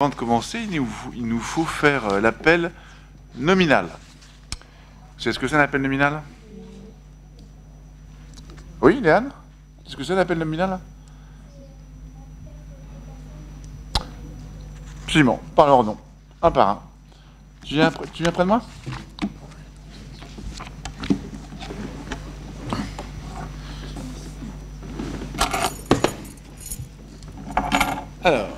Avant de commencer, il nous faut faire l'appel nominal. Vous savez ce que c'est un appel nominal? Oui, Léane? C'est ce que c'est l'appel nominal? Absolument, par leur nom, un par un. Tu viens près de moi? Alors,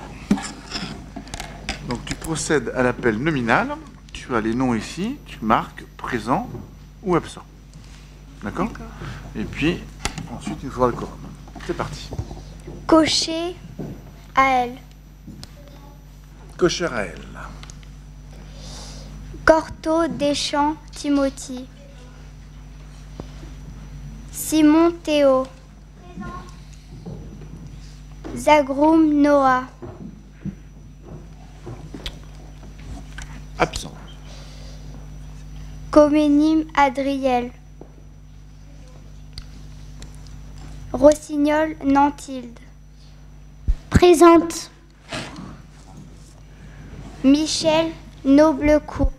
donc tu procèdes à l'appel nominal, tu as les noms ici, tu marques présent ou absent. D'accord? Et puis, ensuite, il nous faudra le quorum. C'est parti. Cocher à elle. Cocher à elle. Cortot Deschamps Timothy. Simon Théo. Zagroum Noah. Absent. Comenim Adriel. Rossignol Nantilde. Présente. Michel Noblecourt.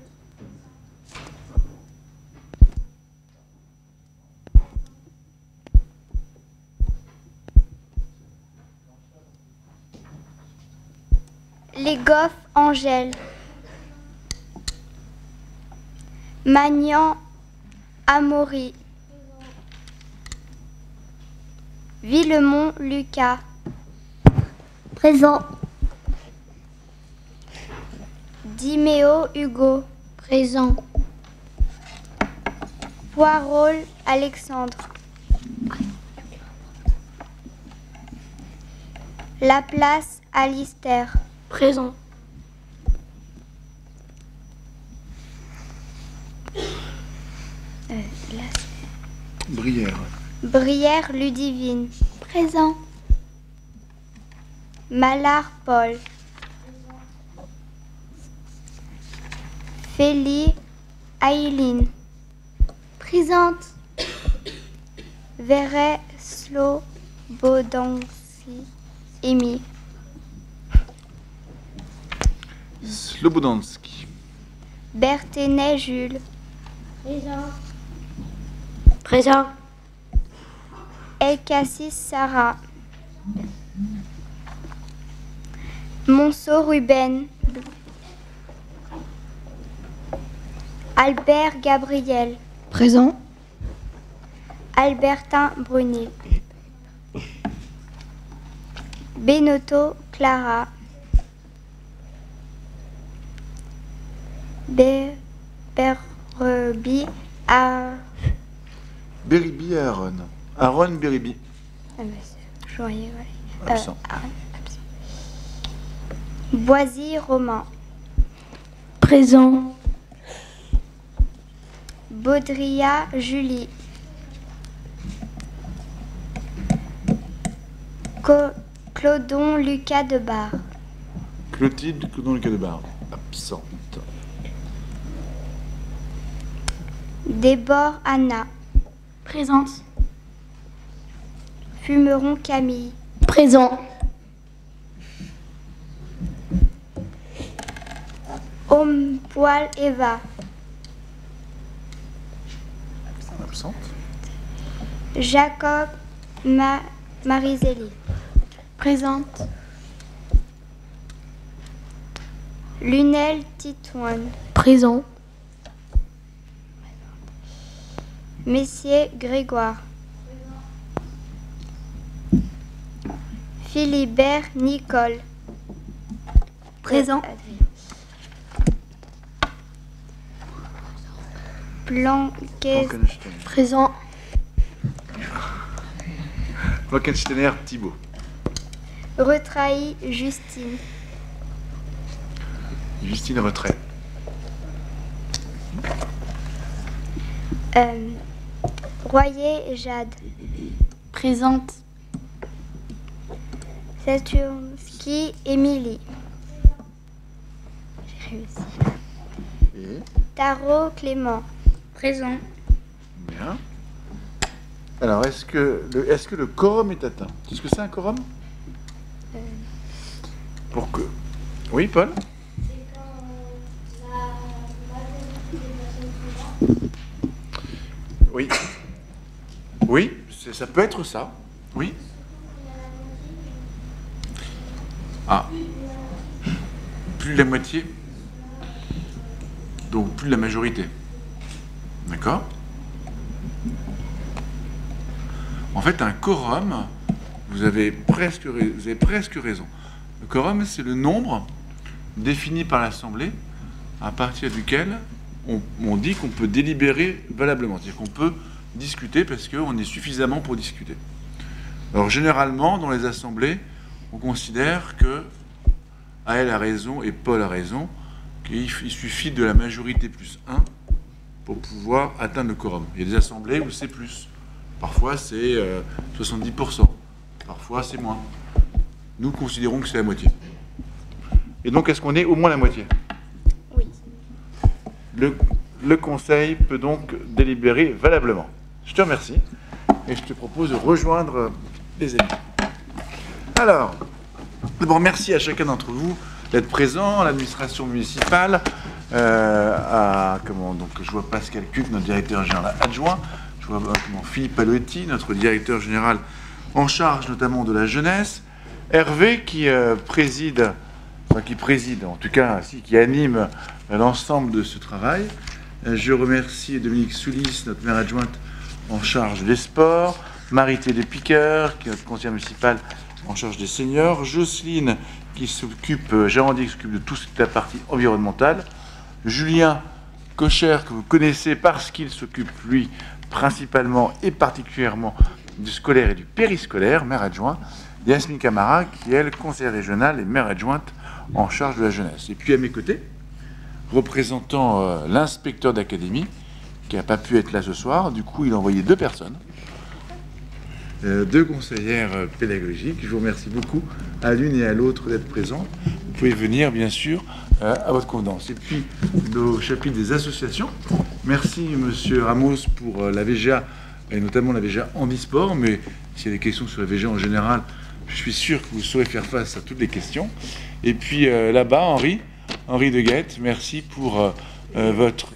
Légoff Angèle. Magnan Amaury. Villemont Lucas. Présent. Diméo Hugo. Présent. Poirol Alexandre. Laplace Alistair. Présent. Brière. Brière Ludivine. Présent. Mallard Paul. Félie Aileen. Présente. Verret Slobodanski. Amy. Slobodanski. Berthenet Jules. Présent. Elkassis Sarah. Monceau Ruben. Albert Gabriel. Présent. Albertin Brunet. Benotto Clara. Berby à... Beribi et Aaron. Aaron Beribi. Absent. Boisy Romain. Présent. Baudria Julie. Clodon Lucas de Bar. Clotilde Clodon Lucas de Bar. Absente. Débord Anna. Présente. Fumeron Camille. Présent. Homme-poil Eva. Absente. Jacob Marizeli. Présente. Lunel Titouane. Présent. Messier Grégoire. Philibert Nicole. Présent. Blanquet. Présent. Blankensteiner Thibault. Retrahi Justine. Justine Retrait. Royer Jade. Présente. Saturski Émilie. J'ai réussi. Et Tarot Clément. Présent. bien. Alors, est-ce que le quorum est atteint? Est-ce que c'est un quorum? Pour que Oui, Paul? Oui. Oui, ça peut être ça. Oui. Ah. Plus de la moitié. Donc plus de la majorité. D'accord? En fait, un quorum, vous avez presque raison. Le quorum, c'est le nombre défini par l'Assemblée à partir duquel on dit qu'on peut délibérer valablement. C'est-à-dire qu'on peut discuter parce qu'on est suffisamment pour discuter. Alors généralement, dans les assemblées, on considère que Aël a raison et Paul a raison, qu'il suffit de la majorité plus 1 pour pouvoir atteindre le quorum. Il y a des assemblées où c'est plus. Parfois c'est 70%, parfois c'est moins. Nous considérons que c'est la moitié. Et donc est-ce qu'on est au moins la moitié? Oui. Le Conseil peut donc délibérer valablement. Je te remercie et je te propose de rejoindre les amis. Alors, d'abord merci à chacun d'entre vous d'être présent, à l'administration municipale, donc je vois Pascal Cuc, notre directeur général adjoint, je vois Philippe Paloetti, notre directeur général en charge notamment de la jeunesse, Hervé qui préside, en tout cas, qui anime l'ensemble de ce travail. Je remercie Dominique Soulis, notre maire adjointe en charge des sports, Marie-Thé Piqueur, qui est notre conseillère municipale en charge des seniors, Jocelyne, Gérandi, qui s'occupe de toute la partie environnementale, Julien Cocher, que vous connaissez parce qu'il s'occupe, lui, principalement et particulièrement du scolaire et du périscolaire, maire adjoint, Yasmine Camara, qui est, elle, conseillère régionale et maire adjointe en charge de la jeunesse. Et puis, à mes côtés, représentant l'inspecteur d'académie, qui n'a pas pu être là ce soir, du coup, il a envoyé 2 personnes, 2 conseillères pédagogiques. Je vous remercie beaucoup à l'une et à l'autre d'être présentes. Vous pouvez venir, bien sûr, à votre convenance. Et puis, au chapitre des associations, merci Monsieur Ramos pour la VGA, et notamment la VGA handisport, mais s'il y a des questions sur la VGA en général, je suis sûr que vous saurez faire face à toutes les questions. Et puis là-bas, Henri de Guette, merci pour votre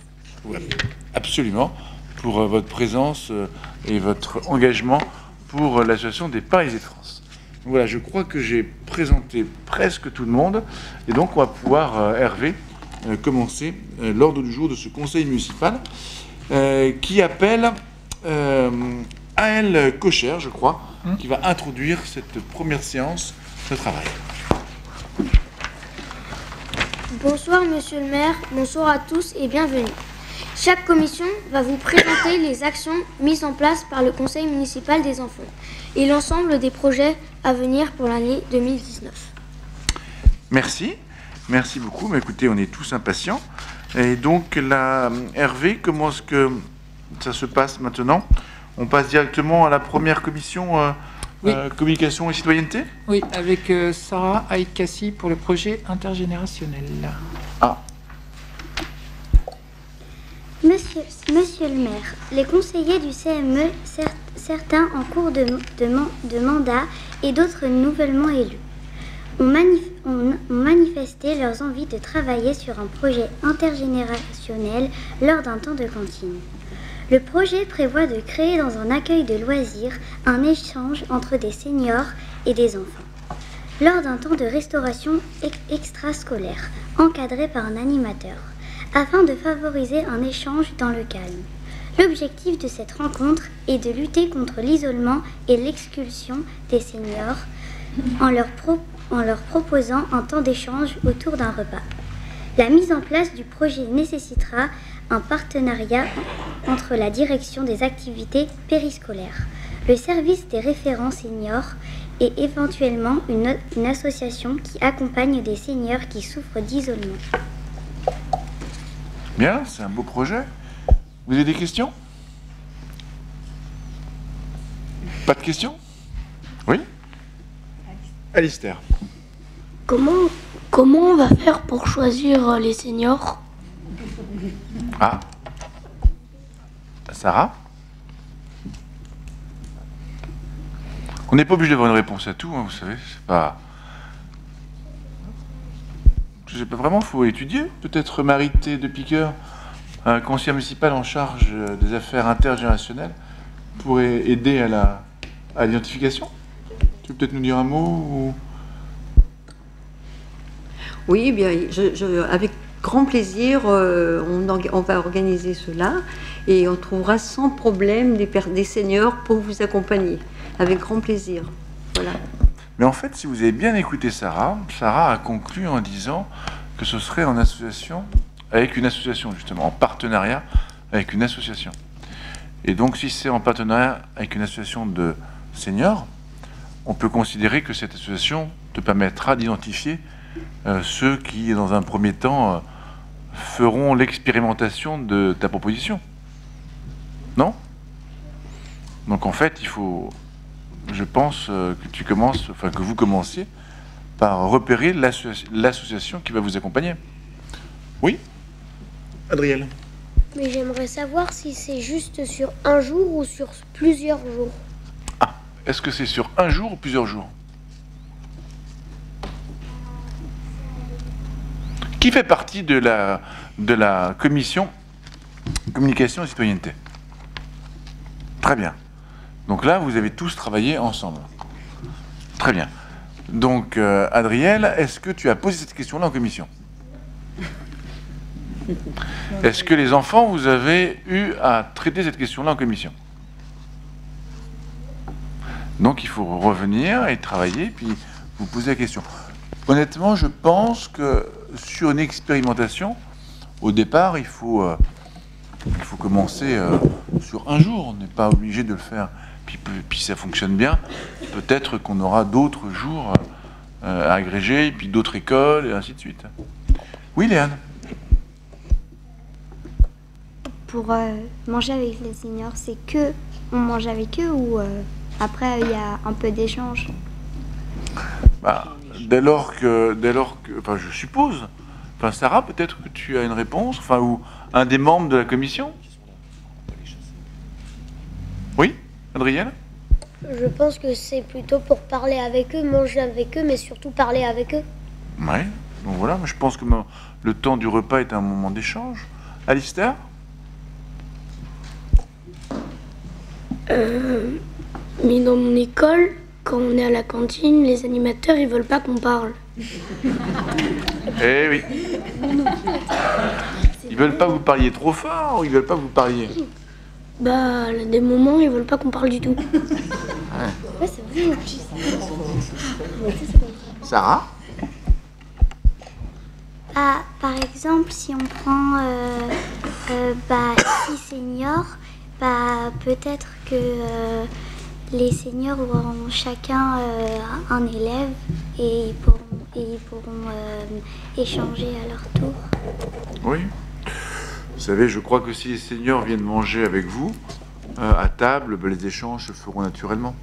présence et votre engagement pour l'association des Parisiens de France. Donc voilà, je crois que j'ai présenté presque tout le monde, et donc on va pouvoir, Hervé, commencer l'ordre du jour de ce conseil municipal qui appelle Aël Cocher, je crois, qui va introduire cette première séance de travail. Bonsoir Monsieur le maire, bonsoir à tous et bienvenue. Chaque commission va vous présenter les actions mises en place par le conseil municipal des enfants et l'ensemble des projets à venir pour l'année 2019. Merci beaucoup. Mais écoutez, on est tous impatients. Et donc là, Hervé, comment est-ce que ça se passe maintenant? On passe directement à la première commission oui. Communication et citoyenneté? Oui, avec Sarah Aïkassi pour le projet intergénérationnel. Ah. Monsieur le maire, les conseillers du CME, certains en cours de mandat et d'autres nouvellement élus, ont manifesté leurs envies de travailler sur un projet intergénérationnel lors d'un temps de cantine. Le projet prévoit de créer dans un accueil de loisirs un échange entre des seniors et des enfants, lors d'un temps de restauration extrascolaire, encadré par un animateur, afin de favoriser un échange dans le calme. L'objectif de cette rencontre est de lutter contre l'isolement et l'exclusion des seniors en leur proposant un temps d'échange autour d'un repas. La mise en place du projet nécessitera un partenariat entre la direction des activités périscolaires, le service des référents seniors et éventuellement une association qui accompagne des seniors qui souffrent d'isolement. Bien, c'est un beau projet. Vous avez des questions? Pas de questions? Oui? Alistair. Comment on va faire pour choisir les seniors? Ah. Sarah? On n'est pas obligé d'avoir une réponse à tout, hein, vous savez. C'est pas... je sais pas vraiment, il faut étudier. Peut-être Marité de Piqueur, conseillère municipale en charge des affaires intergénérationnelles, pourrait aider à l'identification. Tu peux peut-être nous dire un mot ou... Oui, bien, avec grand plaisir, on va organiser cela et on trouvera sans problème des seniors pour vous accompagner. Avec grand plaisir. Voilà. Mais en fait, si vous avez bien écouté Sarah a conclu en disant que ce serait en association, avec une association justement, en partenariat avec une association. Et donc, si c'est en partenariat avec une association de seniors, on peut considérer que cette association te permettra d'identifier ceux qui, dans un premier temps, feront l'expérimentation de ta proposition. Non? Donc en fait, il faut, je pense, que vous commenciez par repérer l'association qui va vous accompagner. Oui? Adriel? Mais j'aimerais savoir si c'est juste sur un jour ou sur plusieurs jours. Ah, est-ce que c'est sur un jour ou plusieurs jours? Qui fait partie de la commission communication et citoyenneté? Très bien. Donc là, vous avez tous travaillé ensemble. Très bien. Donc, Adriel, est-ce que tu as posé cette question-là en commission? Est-ce que les enfants, vous avez eu à traiter cette question-là en commission? Donc, il faut revenir et travailler, puis vous poser la question. Honnêtement, je pense que sur une expérimentation, au départ, il faut commencer sur un jour. On n'est pas obligé de le faire. Puis ça fonctionne bien. Peut-être qu'on aura d'autres jours à agréger, puis d'autres écoles, et ainsi de suite. Oui, Léane? Pour manger avec les seniors, c'est que on mange avec eux ou après il y a un peu d'échange? Bah, dès lors que, enfin, je suppose. Enfin, Sarah, peut-être que tu as une réponse, enfin, ou un des membres de la commission. Oui, Adrienne? Je pense que c'est plutôt pour parler avec eux, manger avec eux, mais surtout parler avec eux. Oui, donc voilà, je pense que le temps du repas est un moment d'échange. Alistair? Mais dans mon école, quand on est à la cantine, les animateurs, ils veulent pas qu'on parle. Eh oui. Ils veulent pas que vous parliez trop fort ou ils veulent pas que vous parliez? Bah, il y a des moments, ils veulent pas qu'on parle du tout. Ouais, c'est vrai. Sarah? Par exemple, si on prend 6 seniors, peut-être que les seniors auront chacun un élève et ils pourront échanger à leur tour. Oui. Vous savez, je crois que si les seniors viennent manger avec vous, à table, les échanges se feront naturellement.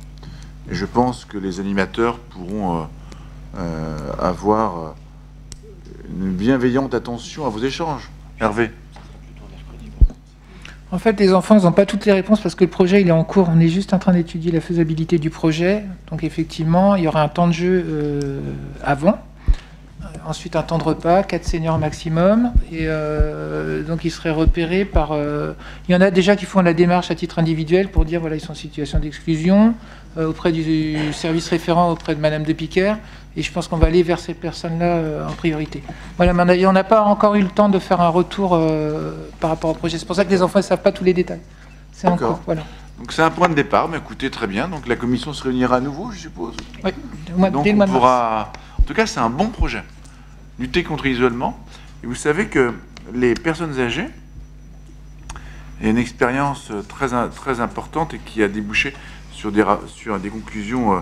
Et je pense que les animateurs pourront avoir une bienveillante attention à vos échanges. Hervé? En fait, les enfants, ils n'ont pas toutes les réponses parce que le projet, il est en cours. On est juste en train d'étudier la faisabilité du projet. Donc, effectivement, il y aura un temps de jeu avant. Ensuite, un temps de repas, 4 seniors maximum. Et donc, ils seraient repérés par... il y en a déjà qui font la démarche à titre individuel pour dire, voilà, ils sont en situation d'exclusion, auprès du service référent, auprès de Madame de Piquer. Et je pense qu'on va aller vers ces personnes-là en priorité. Voilà, mais on n'a pas encore eu le temps de faire un retour par rapport au projet. C'est pour ça que les enfants ne savent pas tous les détails. C'est en cours, voilà. Donc c'est un point de départ, mais écoutez, très bien. Donc la commission se réunira à nouveau, je suppose. Oui, donc dès le mois de mars. En tout cas, c'est un bon projet. Lutter contre l'isolement. Et vous savez que les personnes âgées, il y a une expérience très importante et qui a débouché sur des conclusions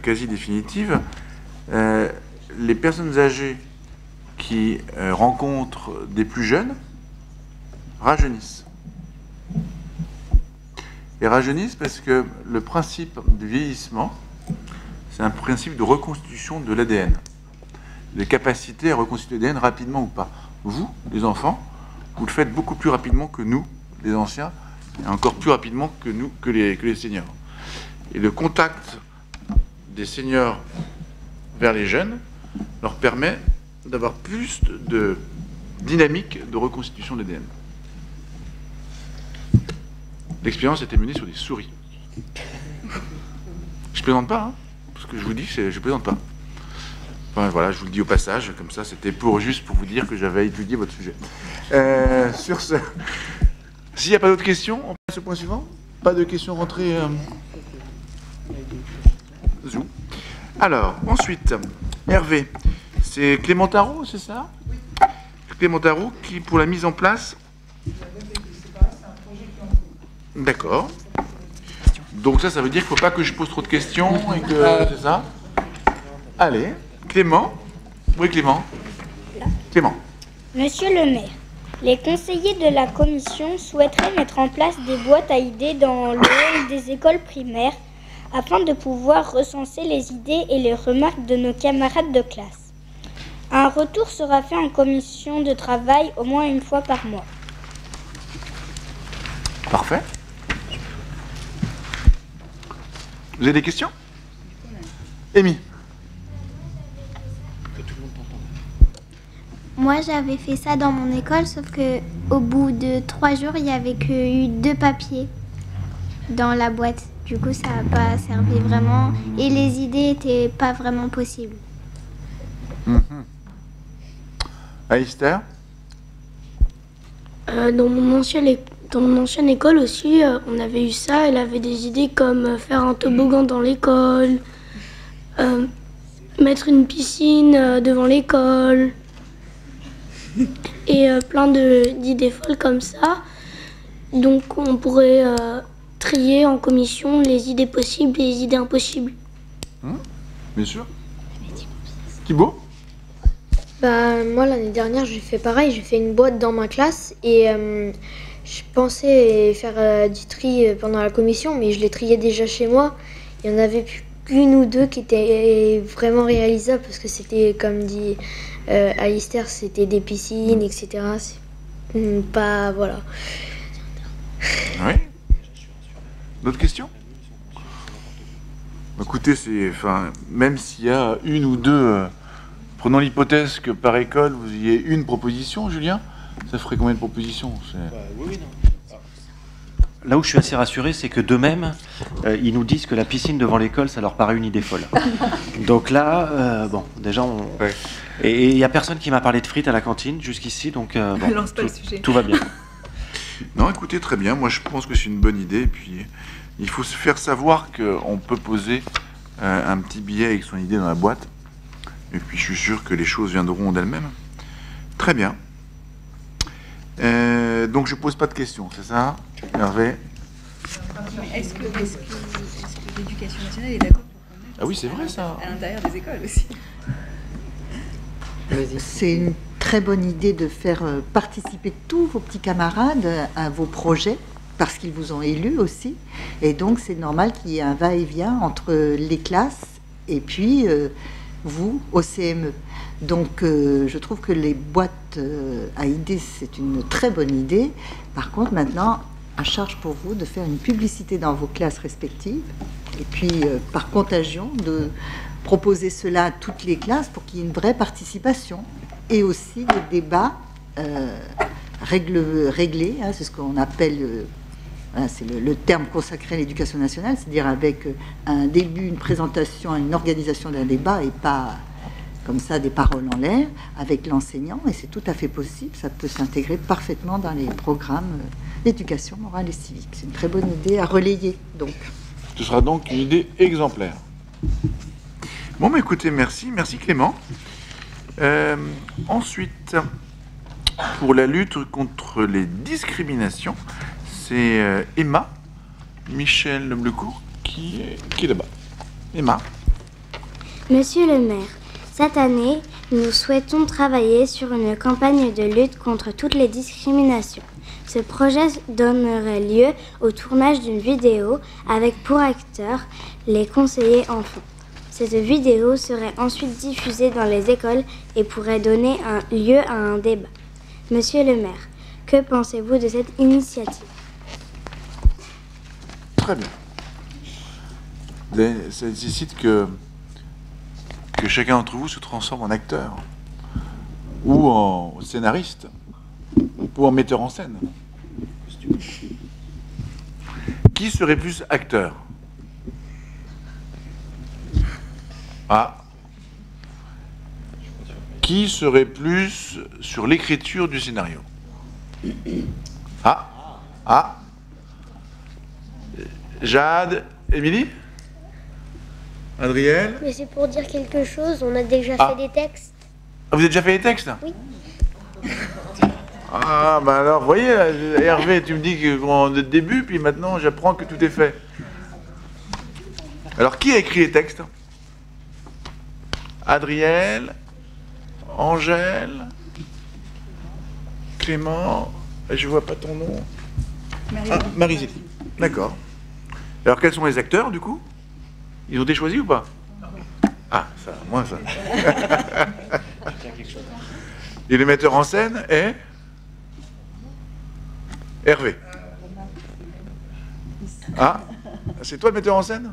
quasi définitives. Les personnes âgées qui rencontrent des plus jeunes rajeunissent. Et rajeunissent parce que le principe du vieillissement, c'est un principe de reconstitution de l'ADN. De capacité à reconstituer l'ADN rapidement ou pas. Vous, les enfants, vous le faites beaucoup plus rapidement que nous, les anciens, et encore plus rapidement que nous, que les seniors. Et le contact des seniors vers les jeunes leur permet d'avoir plus de dynamique de reconstitution de l'ADN. L'expérience a été menée sur des souris. Je plaisante pas, hein, parce que je vous dis, je plaisante pas. Enfin, voilà, je vous le dis au passage, comme ça, c'était juste pour vous dire que j'avais étudié votre sujet. Sur ce, s'il n'y a pas d'autres questions, on passe au point suivant. Pas de questions rentrées. Zou. Alors, ensuite, Hervé, c'est Clément Tarot, c'est ça? Oui. Clément Tarot qui, pour la mise en place. D'accord. Donc ça veut dire qu'il ne faut pas que je pose trop de questions et que... c'est ça? Allez, Clément. Oui, Clément. Clément. Monsieur le maire, les conseillers de la commission souhaiteraient mettre en place des boîtes à idées dans le hall des écoles primaires afin de pouvoir recenser les idées et les remarques de nos camarades de classe. Un retour sera fait en commission de travail au moins une fois par mois. Parfait. Vous avez des questions? Amy. Moi, j'avais fait ça dans mon école, sauf que au bout de 3 jours, il n'y avait que eu 2 papiers dans la boîte. Du coup, ça n'a pas servi vraiment. Et les idées n'étaient pas vraiment possibles. Alistair. Dans mon ancienne école aussi, on avait eu ça. Elle avait des idées comme faire un toboggan dans l'école, mettre une piscine devant l'école, et plein d'idées folles comme ça. Donc on pourrait trier en commission les idées possibles et les idées impossibles. Bien sûr. Thibaut. Moi, l'année dernière, j'ai fait pareil. J'ai fait une boîte dans ma classe et je pensais faire du tri pendant la commission, mais je l'ai trié déjà chez moi. Il y en avait plus qu'une ou deux qui étaient vraiment réalisables parce que c'était, comme dit Alistair, c'était des piscines, etc. Pas... Voilà. Oui. D'autres questions? Écoutez, même s'il y a une ou deux, prenons l'hypothèse que par école vous ayez une proposition, Julien, ça ferait combien de propositions? Oui, non. Là où je suis assez rassuré, c'est que d'eux-mêmes, ils nous disent que la piscine devant l'école, ça leur paraît une idée folle. Donc là, bon, déjà, Ouais. Et il n'y a personne qui m'a parlé de frites à la cantine jusqu'ici, donc bon, Lance pas le sujet. Tout va bien. Non, écoutez, très bien. Moi, je pense que c'est une bonne idée. Et puis, il faut se faire savoir qu'on peut poser un petit billet avec son idée dans la boîte. Et puis, je suis sûr que les choses viendront d'elles-mêmes. Très bien. Donc, je pose pas de questions, c'est ça, Hervé? Est-ce que l'éducation nationale est d'accord pour qu'on mette Ah oui, c'est vrai, ça. à l'intérieur des écoles aussi? C'est une très bonne idée de faire participer tous vos petits camarades à vos projets, parce qu'ils vous ont élus aussi. Et donc, c'est normal qu'il y ait un va-et-vient entre les classes et puis vous, au CME. Donc, je trouve que les boîtes à idées, c'est une très bonne idée. Par contre, maintenant, à charge pour vous de faire une publicité dans vos classes respectives. Et puis, par contagion, de proposer cela à toutes les classes pour qu'il y ait une vraie participation. Et aussi des débats réglés, hein, c'est ce qu'on appelle... Voilà, c'est le terme consacré à l'éducation nationale, c'est-à-dire avec un début, une présentation, une organisation d'un débat et pas comme ça des paroles en l'air avec l'enseignant. Et c'est tout à fait possible, ça peut s'intégrer parfaitement dans les programmes d'éducation morale et civique. C'est une très bonne idée à relayer. Donc. Ce sera donc une idée exemplaire. Bon, mais écoutez, merci Clément. Ensuite, pour la lutte contre les discriminations, c'est Emma Michel Leblecourt qui est là-bas. Emma. Monsieur le maire, cette année, nous souhaitons travailler sur une campagne de lutte contre toutes les discriminations. Ce projet donnerait lieu au tournage d'une vidéo avec pour acteurs les conseillers enfants. Cette vidéo serait ensuite diffusée dans les écoles et pourrait donner lieu à un débat. Monsieur le maire, que pensez-vous de cette initiative? Très bien. Ça nécessite que chacun d'entre vous se transforme en acteur ou en scénariste, ou en metteur en scène. Qui serait plus acteur? Ah. Qui serait plus sur l'écriture du scénario? Ah. Ah. Jade, Émilie? Adriel? Mais c'est pour dire quelque chose, on a déjà Ah. fait des textes. Ah, vous avez déjà fait les textes? Oui. Ah, bah alors, vous voyez, là, Hervé, tu me dis que dès le début, puis maintenant, j'apprends que tout est fait. Alors, qui a écrit les textes? Adriel, Angèle, Clément, je vois pas ton nom. Ah, Marie-Zélie. D'accord. Alors, quels sont les acteurs, du coup? Ils ont été choisis ou pas? Ah, ça, moins ça. Et le metteur en scène est Hervé. Ah, c'est toi le metteur en scène?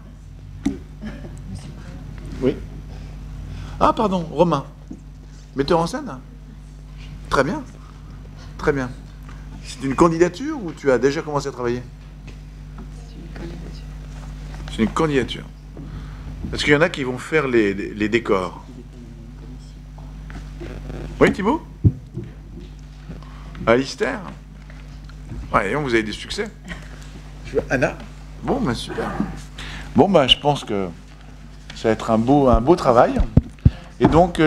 Oui. Ah, pardon, Romain. Metteur en scène? Très bien. Très bien. C'est une candidature ou tu as déjà commencé à travailler? C'est une candidature. Parce qu'il y en a qui vont faire les décors. Oui, Thibaut? Alistair? Ouais, vous avez des succès. Anna? Bon, ben super. Bon, ben je pense que ça va être un beau travail. Et donc,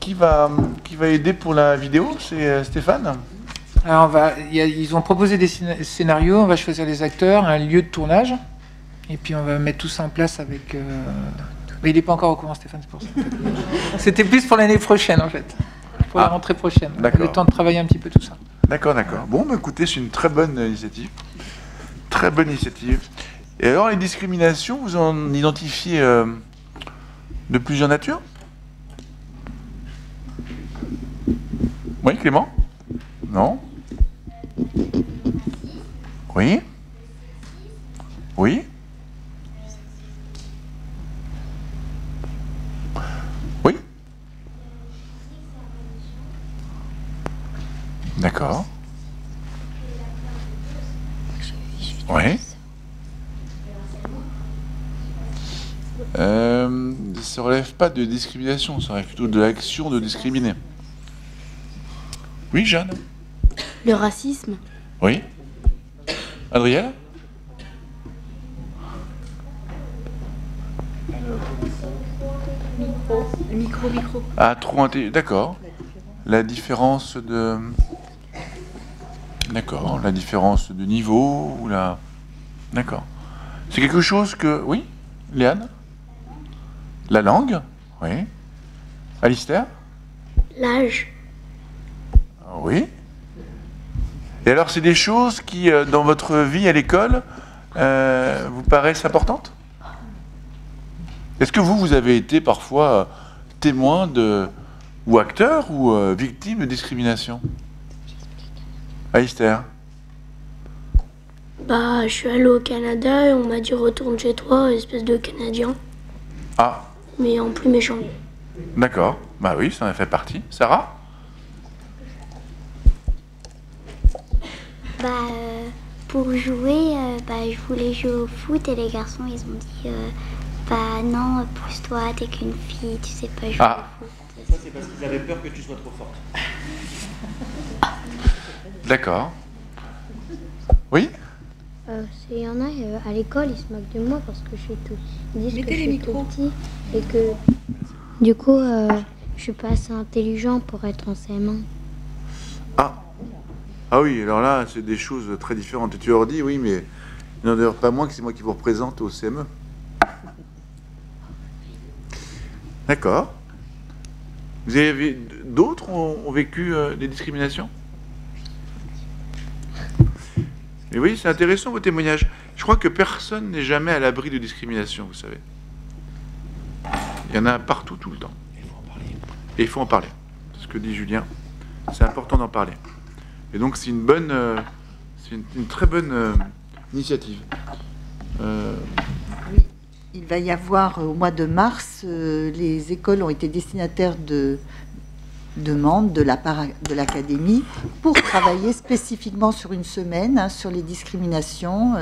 qui va aider pour la vidéo? C'est Stéphane? Alors ils ont proposé des scénarios, on va choisir les acteurs, un lieu de tournage, et puis on va mettre tout ça en place avec... Mais il n'est pas encore au courant, Stéphane, c'est pour ça. C'était plus pour l'année prochaine, en fait. Pour la rentrée prochaine. D'accord. Le temps de travailler un petit peu tout ça. D'accord, d'accord. Bon, bah, écoutez, c'est une très bonne initiative. Très bonne initiative. Et alors, les discriminations, vous en identifiez de plusieurs natures? Oui, Clément? Non? Oui? Oui? Oui? D'accord. Oui. Ça relève pas de discrimination, ça relève plutôt de l'action de discriminer. Oui, Jeanne? Le racisme. Oui. Adriel? Micro. Ah, trop intelligent. D'accord. La différence de... D'accord. La différence de niveau ou la... D'accord. C'est quelque chose que... Oui, Léane? La langue? Oui. Alistair? L'âge. Oui. Et alors, c'est des choses qui, dans votre vie à l'école, vous paraissent importantes? Est-ce que vous avez été parfois témoin de, ou acteur, ou victime de discrimination? Alistair? Bah, je suis allé au Canada et on m'a dit retourne chez toi, espèce de Canadien. Ah, Mais en plus méchant. d'accord. Bah oui, ça en a fait partie. Sarah? Pour jouer, je voulais jouer au foot et les garçons, ils ont dit non, pousse-toi, t'es qu'une fille, tu sais pas jouer au foot. Ça, c'est parce qu'ils avaient peur que tu sois trop forte. D'accord. Oui? Il y en a à l'école, ils se moquent de moi parce que je suis tout. Ils disent Mettez que je les suis micros. tout petit et que du coup, je suis pas assez intelligent pour être en CM1. Ah oui, alors là, c'est des choses très différentes. Et tu leur dis, oui, mais il n'en demeure pas moins que c'est moi qui vous représente au CME. D'accord. Vous avez d'autres ont vécu des discriminations? Mais oui, c'est intéressant vos témoignages. Je crois que personne n'est jamais à l'abri de discrimination, vous savez. Il y en a partout, tout le temps. Et il faut en parler. C'est ce que dit Julien. C'est important d'en parler. Et donc c'est une bonne, c'est une très bonne initiative. Oui, il va y avoir au mois de mars, les écoles ont été destinataires demande de la part de l'académie pour travailler spécifiquement sur une semaine sur les discriminations.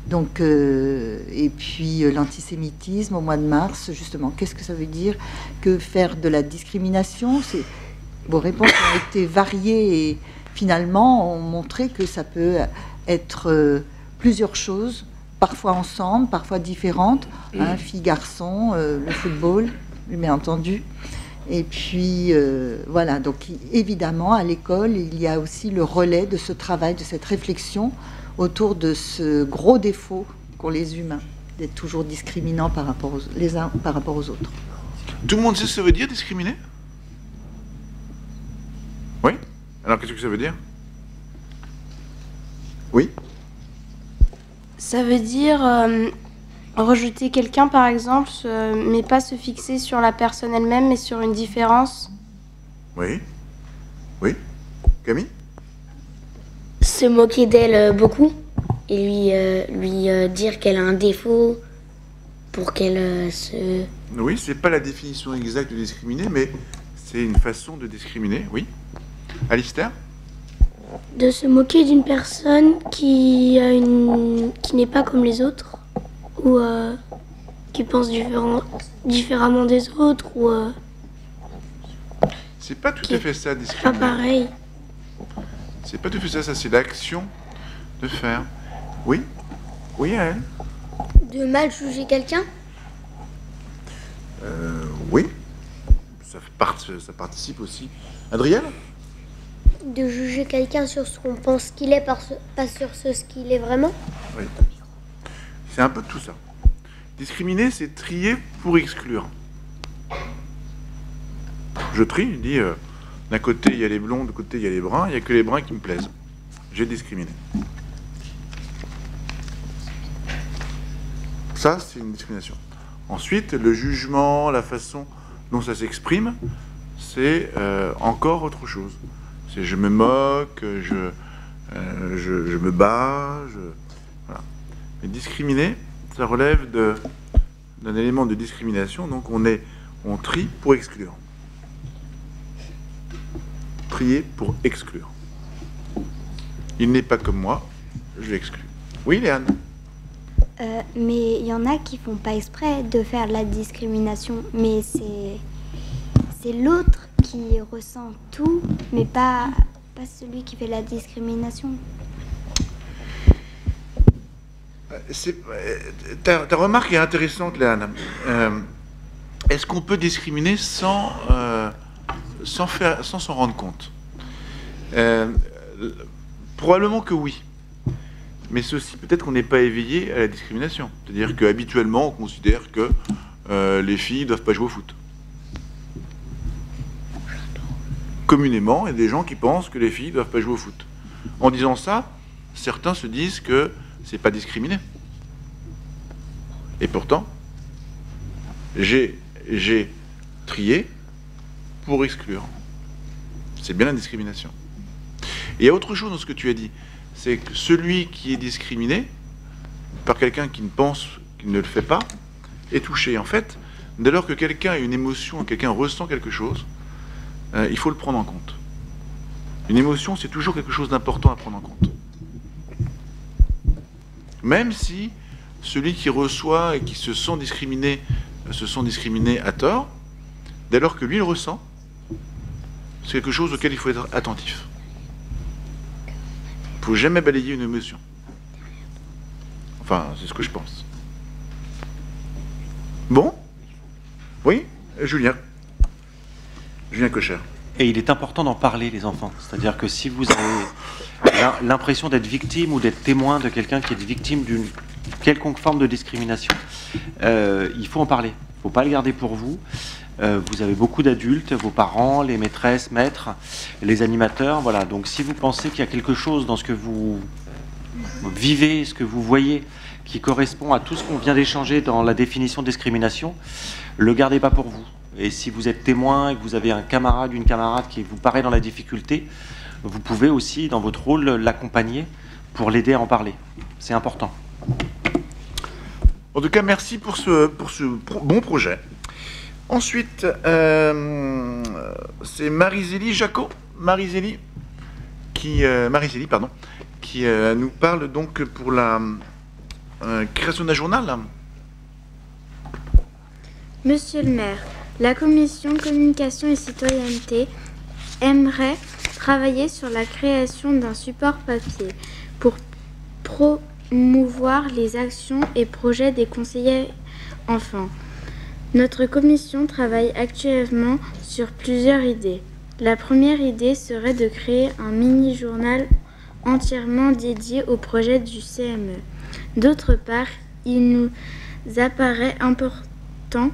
Et puis l'antisémitisme au mois de mars, justement. Qu'est-ce que ça veut dire que faire de la discrimination? Vos réponses ont été variées et finalement ont montré que ça peut être plusieurs choses, parfois ensemble, parfois différentes, filles, garçons, le football, bien entendu. Et puis, voilà, donc évidemment, à l'école, il y a aussi le relais de ce travail, de cette réflexion autour de ce gros défaut qu'ont les humains, d'être toujours discriminants les uns par rapport aux autres. Tout le monde sait ce que ça veut dire, discriminer? Oui? Alors, qu'est-ce que ça veut dire? Oui? Ça veut dire rejeter quelqu'un, par exemple, mais pas se fixer sur la personne elle-même, mais sur une différence. Oui? Oui? Camille? Se moquer d'elle beaucoup et lui dire qu'elle a un défaut pour qu'elle se... Oui, c'est pas la définition exacte de discriminer, mais c'est une façon de discriminer, oui. Alistair? De se moquer d'une personne qui n'est pas comme les autres, ou qui pense différemment des autres, ou... C'est pas tout à fait ça, discriminer. Pas pareil. C'est pas tout à fait ça, ça c'est l'action de faire. Oui? Oui, elle? De mal juger quelqu'un? Oui. Ça participe aussi. Adrienne? De juger quelqu'un sur ce qu'on pense qu'il est, pas sur ce qu'il est vraiment? Oui. C'est un peu de tout ça. Discriminer, c'est trier pour exclure. Je trie, je dis, d'un côté il y a les blonds, de l'autre côté il y a les bruns, il n'y a que les bruns qui me plaisent. J'ai discriminé. Ça, c'est une discrimination. Ensuite, le jugement, la façon dont ça s'exprime, c'est encore autre chose. C'est je me moque, je me bats, voilà. Mais discriminer, ça relève d'un élément de discrimination, donc on trie pour exclure. Trier pour exclure. Il n'est pas comme moi, je l'exclus. Oui, Léane? Mais il y en a qui font pas exprès de faire la discrimination, mais c'est l'autre qui ressent tout, mais pas celui qui fait la discrimination. Ta remarque est intéressante, Léane. Est-ce qu'on peut discriminer sans s'en rendre compte? Probablement que oui. Mais ceci, peut-être qu'on n'est pas éveillé à la discrimination. C'est-à-dire qu'habituellement, on considère que les filles ne doivent pas jouer au foot. Communément, il y a des gens qui pensent que les filles ne doivent pas jouer au foot. En disant ça, certains se disent que c'est pas discriminé. Et pourtant, j'ai trié pour exclure. C'est bien la discrimination. Et il y a autre chose dans ce que tu as dit. C'est que celui qui est discriminé par quelqu'un qui ne pense qu'il ne le fait pas est touché. En fait, dès lors que quelqu'un a une émotion, quelqu'un ressent quelque chose, il faut le prendre en compte. Une émotion, c'est toujours quelque chose d'important à prendre en compte. Même si celui qui reçoit et qui se sent discriminé à tort, dès lors que lui le ressent, c'est quelque chose auquel il faut être attentif. Il ne faut jamais balayer une émotion. Enfin, c'est ce que je pense. Bon? Oui, Julien Cocher. Et il est important d'en parler, les enfants. C'est-à-dire que si vous avez l'impression d'être victime ou d'être témoin de quelqu'un qui est victime d'une quelconque forme de discrimination, il faut en parler. Il ne faut pas le garder pour vous. Vous avez beaucoup d'adultes, vos parents, les maîtresses, maîtres, les animateurs. Voilà. Donc si vous pensez qu'il y a quelque chose dans ce que vous vivez, ce que vous voyez, qui correspond à tout ce qu'on vient d'échanger dans la définition de discrimination, le gardez pas pour vous. Et si vous êtes témoin et que vous avez un camarade, une camarade qui vous paraît dans la difficulté, vous pouvez aussi, dans votre rôle, l'accompagner pour l'aider à en parler. C'est important. En tout cas, merci pour ce bon projet. Ensuite, c'est Marie-Zélie Jacot, Marie-Zélie, qui nous parle donc pour la création d'un journal. Monsieur le maire, la commission communication et citoyenneté aimerait travailler sur la création d'un support papier pour promouvoir les actions et projets des conseillers enfants. Notre commission travaille actuellement sur plusieurs idées. La première idée serait de créer un mini-journal entièrement dédié au projet du CME. D'autre part, il nous apparaît important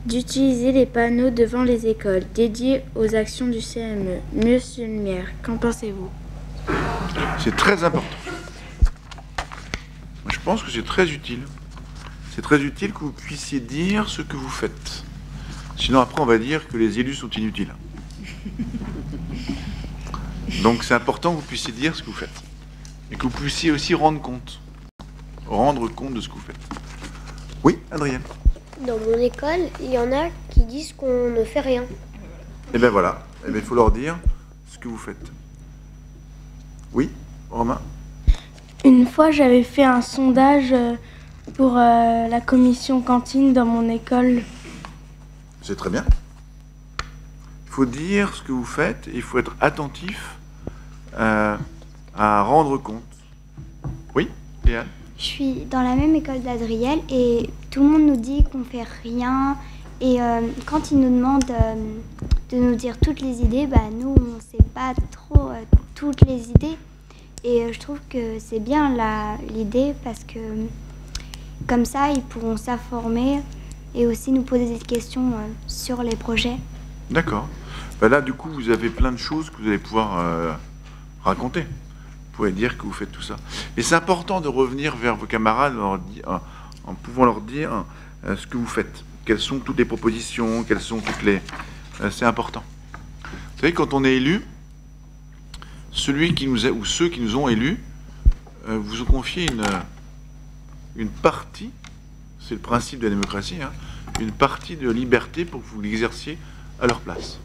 d'utiliser les panneaux devant les écoles dédiés aux actions du CME. Monsieur le maire, qu'en pensez-vous? C'est très important. Je pense que c'est très utile. C'est très utile que vous puissiez dire ce que vous faites. Sinon, après, on va dire que les élus sont inutiles. Donc, c'est important que vous puissiez dire ce que vous faites. Et que vous puissiez aussi rendre compte de ce que vous faites. Oui, Adrienne? Dans mon école, il y en a qui disent qu'on ne fait rien. Eh bien voilà, il faut leur dire ce que vous faites. Oui, Romain? Une fois, j'avais fait un sondage pour la commission cantine dans mon école. C'est très bien. Il faut dire ce que vous faites et il faut être attentif à rendre compte. Oui, Léane? Je suis dans la même école d'Adriel et tout le monde nous dit qu'on fait rien. Et quand ils nous demandent de nous dire toutes les idées, nous, on ne sait pas trop toutes les idées. Et je trouve que c'est bien l'idée parce que comme ça, ils pourront s'informer et aussi nous poser des questions sur les projets. D'accord. Là, du coup, vous avez plein de choses que vous allez pouvoir raconter. Vous pouvez dire que vous faites tout ça. Et c'est important de revenir vers vos camarades en pouvant leur dire ce que vous faites. Quelles sont toutes les propositions, quelles sont toutes les... c'est important. Vous savez, quand on est élu, celui qui nous a, ou ceux qui nous ont élus vous ont confié une partie, c'est le principe de la démocratie, une partie de liberté pour que vous l'exerciez à leur place.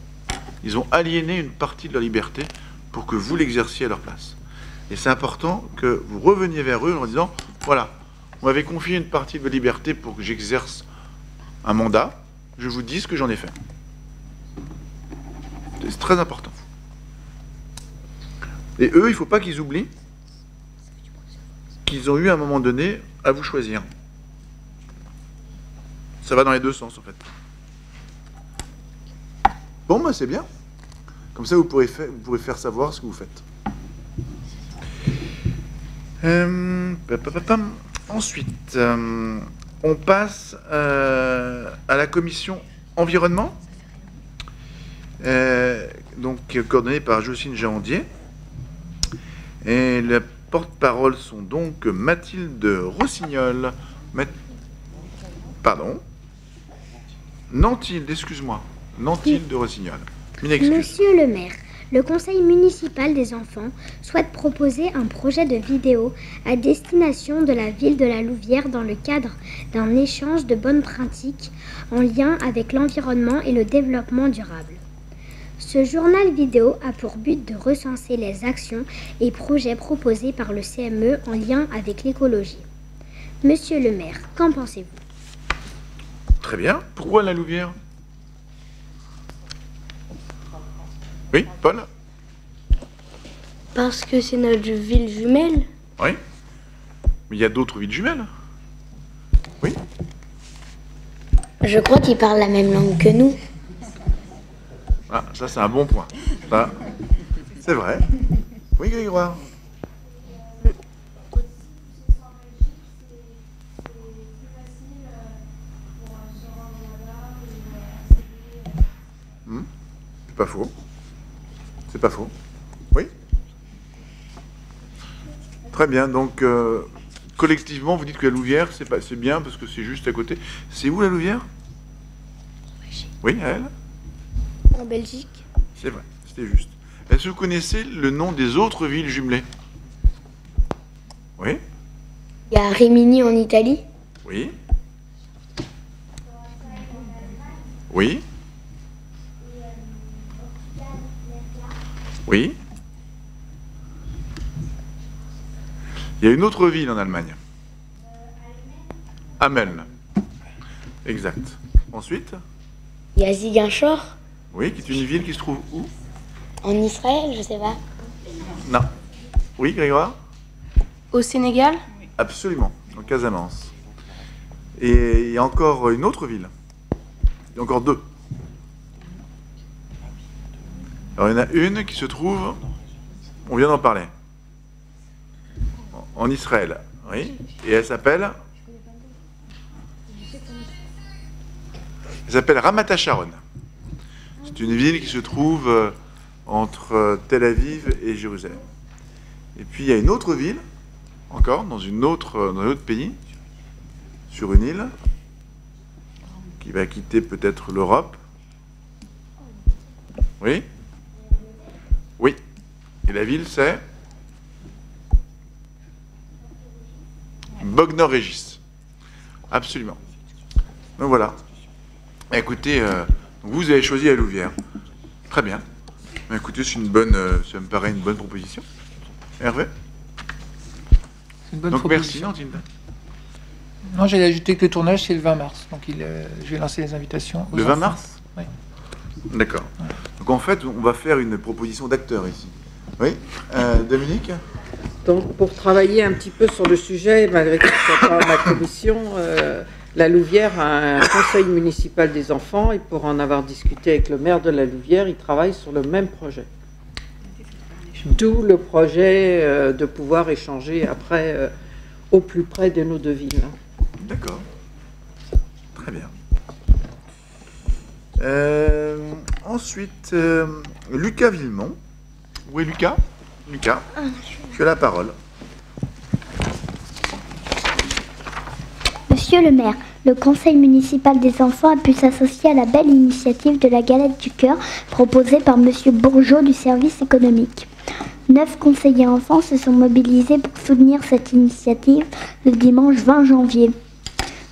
Ils ont aliéné une partie de leur liberté pour que vous l'exerciez à leur place. Et c'est important que vous reveniez vers eux en leur disant, voilà, vous m'avez confié une partie de votre liberté pour que j'exerce un mandat, je vous dis ce que j'en ai fait. C'est très important. Et eux, il ne faut pas qu'ils oublient qu'ils ont eu à un moment donné à vous choisir. Ça va dans les deux sens, en fait. Bon, c'est bien. Comme ça, vous pourrez faire savoir ce que vous faites. Ensuite, on passe à la commission environnement, donc coordonnée par Jocelyne Géandier. Et les porte-parole sont donc Mathilde Rossignol. Pardon. Nantilde, excuse-moi. Nantilde Rossignol. Une excuse. Monsieur le maire, le conseil municipal des enfants souhaite proposer un projet de vidéo à destination de la ville de la Louvière dans le cadre d'un échange de bonnes pratiques en lien avec l'environnement et le développement durable. Ce journal vidéo a pour but de recenser les actions et projets proposés par le CME en lien avec l'écologie. Monsieur le maire, qu'en pensez-vous? Très bien. Pourquoi la Louvière? Oui, Paul? Parce que c'est notre ville jumelle. Oui. Mais il y a d'autres villes jumelles. Oui. Je crois qu'ils parlent la même langue que nous. Ah, ça c'est un bon point. Ça, c'est vrai. Oui, Grégoire. C'est pas faux. C'est pas faux. Oui. Très bien. Donc, collectivement, vous dites que la Louvière, c'est bien parce que c'est juste à côté. C'est où la Louvière? Oui, à elle? En Belgique. C'est vrai, c'était juste. Est-ce que vous connaissez le nom des autres villes jumelées? Oui. Il y a Rimini en Italie. Oui. Oui. Oui. Il y a une autre ville en Allemagne. Hameln. Exact. Ensuite, Il y a Ziguinchor, oui, qui est une ville qui se trouve où? en Israël, je sais pas. Non. Oui, Grégoire? Au Sénégal? Absolument, en Casamance. Et il y a encore une autre ville. Il y a encore deux. Alors, il y en a une qui se trouve, on vient d'en parler, en Israël, oui, et elle s'appelle Ramat HaSharon. C'est une ville qui se trouve entre Tel Aviv et Jérusalem. Et puis il y a une autre ville, encore, dans un autre pays, sur une île, qui va quitter peut-être l'Europe. Oui? Oui. Et la ville, c'est Bognor-Régis. Absolument. Donc voilà. Écoutez, vous avez choisi la Louvière. Très bien. Écoutez, c'est une bonne, ça me paraît une bonne proposition. Hervé? C'est une bonne Donc proposition. merci, Nantine. Non, j'allais ajouter que le tournage, c'est le 20 mars. Donc je vais lancer les invitations. aux Le 20 enfants. mars? Oui. D'accord. Donc en fait, on va faire une proposition d'acteur ici. Oui? Dominique? Donc, pour travailler un petit peu sur le sujet, malgré que ce ne soit pas ma commission, la Louvière a un conseil municipal des enfants et pour en avoir discuté avec le maire de la Louvière, il travaille sur le même projet. D'où le projet de pouvoir échanger après au plus près de nos deux villes. D'accord. Très bien. Ensuite, Lucas Villemont. Où est Lucas? Lucas, tu as la parole. Monsieur le maire, le conseil municipal des enfants a pu s'associer à la belle initiative de la galette du cœur proposée par monsieur Bourgeot du service économique. 9 conseillers enfants se sont mobilisés pour soutenir cette initiative le dimanche 20 janvier.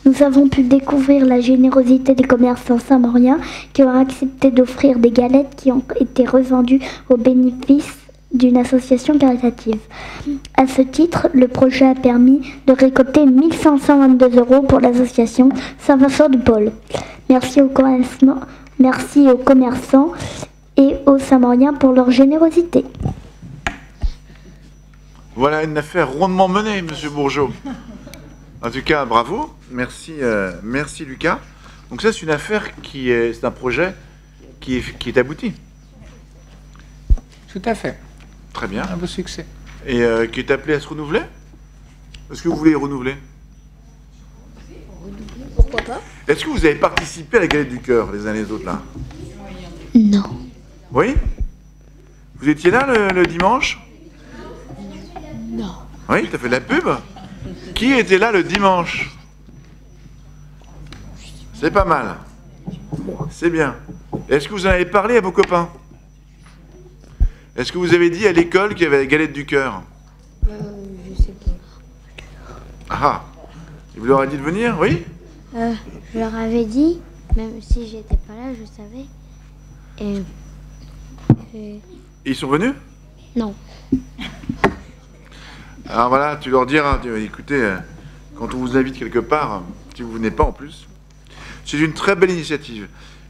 Nous avons pu découvrir la générosité des commerçants saint-mauriens qui ont accepté d'offrir des galettes qui ont été revendues au bénéfice d'une association caritative. À ce titre, le projet a permis de récolter 1522 € pour l'association Saint-Vincent-de-Paul. Merci aux commerçants et aux Saint-Mauriens pour leur générosité. Voilà une affaire rondement menée, monsieur Bourgeot. En tout cas, bravo. Merci, merci Lucas. Donc ça, c'est une affaire c'est un projet qui est abouti. Tout à fait. Très bien. Un beau succès. Et qui est appelé à se renouveler? Est-ce que vous voulez renouveler? Pourquoi pas? Est-ce que vous avez participé à la galette du cœur les uns les autres là? Non. Oui? Vous étiez là le dimanche? Non. Oui, tu as fait de la pub? Qui était là le dimanche? C'est pas mal. C'est bien. Est-ce que vous en avez parlé à vos copains? Est-ce que vous avez dit à l'école qu'il y avait la galette du cœur? Je sais pas. Ah! Et vous leur avez dit de venir, oui? Je leur avais dit, même si j'étais pas là, je savais. Et ils sont venus? Non. Alors voilà, tu leur diras, écoutez, quand on vous invite quelque part, si vous venez pas en plus, c'est une très belle initiative.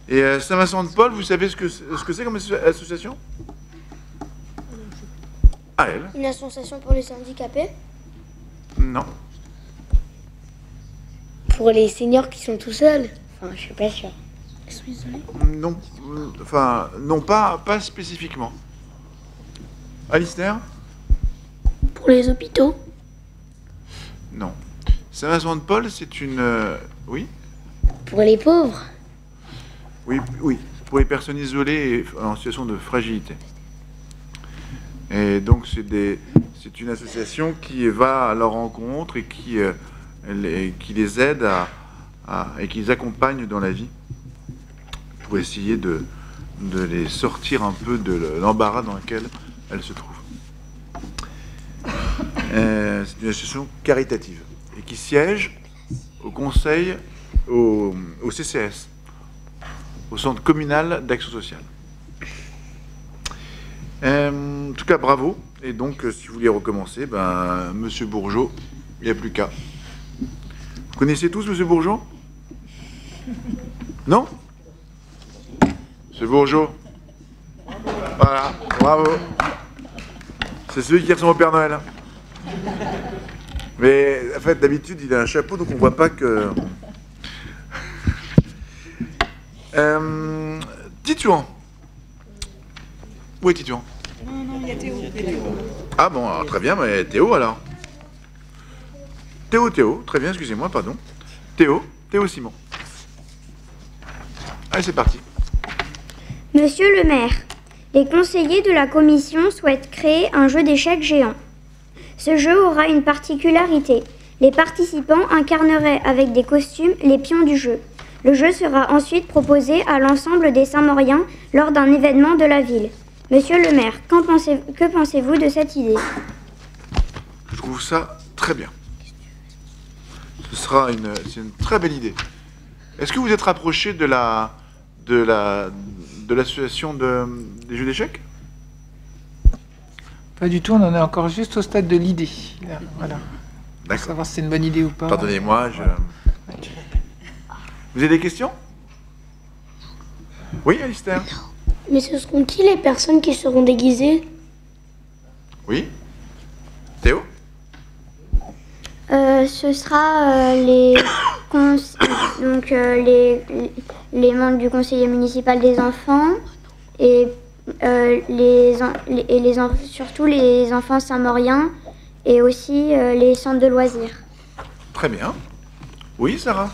Et Saint-Vincent-de-Paul, vous savez ce que c'est comme association? Ah, elle? Une association pour les handicapés? Non. Pour les seniors qui sont tout seuls? Enfin, je suis pas sûre. Non, enfin, non, pas spécifiquement. Alistair? Pour les hôpitaux? Non. Saint-Vincent-de-Paul, c'est une... oui? Pour les pauvres? Oui, pour les personnes isolées et en situation de fragilité. Et donc, c'est une association qui va à leur rencontre et qui les aide et qui les accompagne dans la vie pour essayer de les sortir un peu de l'embarras dans lequel elles se trouvent. C'est une association caritative et qui siège au conseil, au CCS, au Centre communal d'action sociale. En tout cas, bravo. Et donc, si vous voulez recommencer, ben, Monsieur Bourgeot, il n'y a plus qu'à. Vous connaissez tous Monsieur Bourgeot? Non? Monsieur Bourgeot. Voilà, bravo. C'est celui qui ressemble au Père Noël. Mais en fait, d'habitude, il a un chapeau, donc on ne voit pas que... Titouan. Où est Titouan? Non, il y a Théo. Ah bon, alors, très bien, mais Théo alors. Théo, très bien, excusez-moi, pardon. Théo Simon. Allez, c'est parti. Monsieur le maire, les conseillers de la commission souhaitent créer un jeu d'échecs géant. Ce jeu aura une particularité. Les participants incarneraient avec des costumes les pions du jeu. Le jeu sera ensuite proposé à l'ensemble des Saint-Mauriens lors d'un événement de la ville. Monsieur le maire, que pensez-vous de cette idée? Je trouve ça très bien. C'est une très belle idée. Est-ce que vous êtes rapproché de l'association des jeux d'échecs? Pas du tout, on en est encore juste au stade de l'idée. Voilà. Pour D'accord. savoir si c'est une bonne idée ou pas. Pardonnez-moi, Vous avez des questions? Oui, Alistair? Mais ce seront qui les personnes qui seront déguisées? Oui? Théo? Ce sera les membres du conseiller municipal des enfants et surtout les enfants saint-mauriens et aussi les centres de loisirs. Très bien. Oui, Sarah?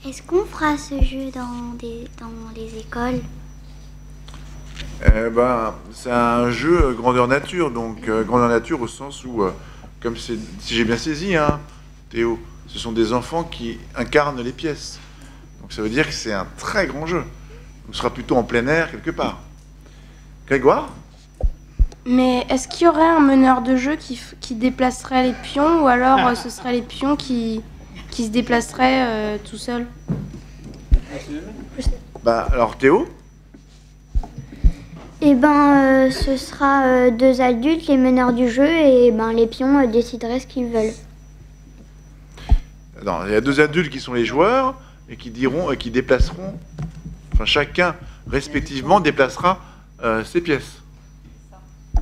Est-ce qu'on fera ce jeu dans les écoles? C'est un jeu grandeur nature, donc grandeur nature au sens où, comme si j'ai bien saisi, hein, Théo, ce sont des enfants qui incarnent les pièces. Donc ça veut dire que c'est un très grand jeu. On sera plutôt en plein air quelque part. Grégoire? Mais est-ce qu'il y aurait un meneur de jeu qui déplacerait les pions, ou alors ce serait les pions qui se déplaceraient tout seuls? Alors Théo? Ce sera deux adultes, les meneurs du jeu, et les pions décideraient ce qu'ils veulent. Non, il y a deux adultes qui sont les joueurs et qui déplaceront, enfin chacun respectivement déplacera ses pièces.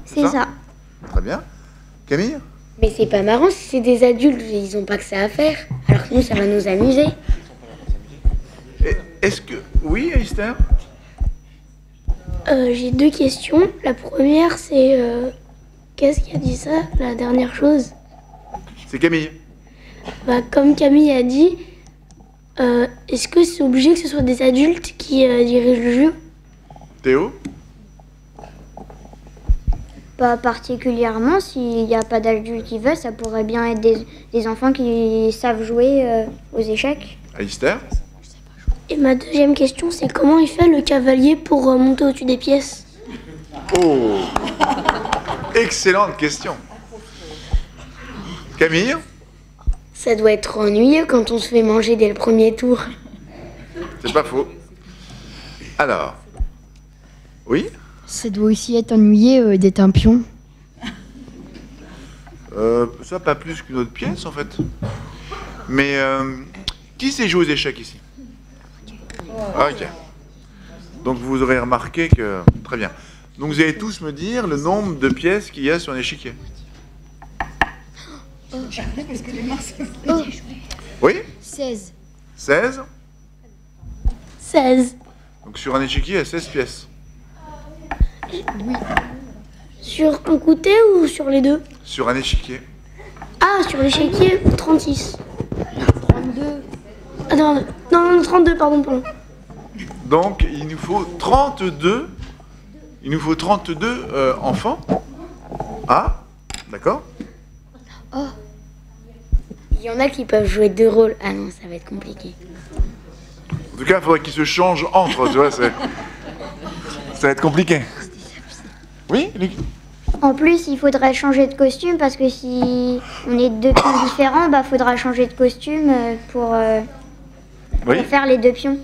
C'est ça. Très bien. Camille? Mais c'est pas marrant si c'est des adultes, ils ont pas que ça à faire. Alors que nous, ça va nous amuser. Est-ce que... Oui, Alistair? J'ai deux questions. La première, c'est qu'est-ce qui a dit ça, la dernière chose? C'est Camille. Comme Camille a dit, est-ce que c'est obligé que ce soit des adultes qui dirigent le jeu? Théo? Pas particulièrement, s'il n'y a pas d'adultes qui veulent, ça pourrait bien être des enfants qui savent jouer aux échecs. Alistair? Et ma deuxième question, c'est comment il fait le cavalier pour monter au-dessus des pièces? Oh! Excellente question. Camille? Ça doit être ennuyeux quand on se fait manger dès le premier tour. C'est pas faux. Alors? Oui? Ça doit aussi être ennuyeux d'être un pion. Ça, pas plus qu'une autre pièce, en fait. Mais qui sait jouer aux échecs ici? Ok. Donc vous aurez remarqué que... Très bien. Donc vous allez tous me dire le nombre de pièces qu'il y a sur un échiquier. Oui? 16. 16? 16. Donc sur un échiquier, il y a 16 pièces. Oui. Sur un côté ou sur les deux? Sur un échiquier. Ah, sur l'échiquier, 36. 32. Ah non, 32, pardon. Donc il nous faut 32. Il nous faut 32 enfants. Ah, d'accord. Oh. Il y en a qui peuvent jouer deux rôles. Ah non, ça va être compliqué. En tout cas, il faudrait qu'ils se changent entre, tu vois, ça va être compliqué. Oui, Luc? En plus, il faudrait changer de costume parce que si on est deux pions différents, faudra changer de costume pour faire les deux pions.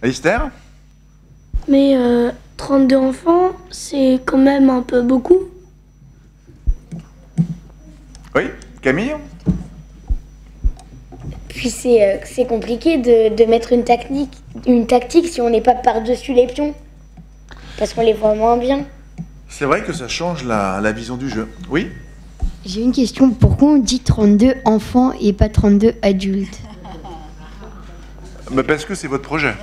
Alistair? Mais 32 enfants, c'est quand même un peu beaucoup. Oui, Camille? Puis c'est compliqué de mettre une tactique si on n'est pas par-dessus les pions. Parce qu'on les voit moins bien. C'est vrai que ça change la vision du jeu. Oui? J'ai une question. Pourquoi on dit 32 enfants et pas 32 adultes? Bah parce que c'est votre projet.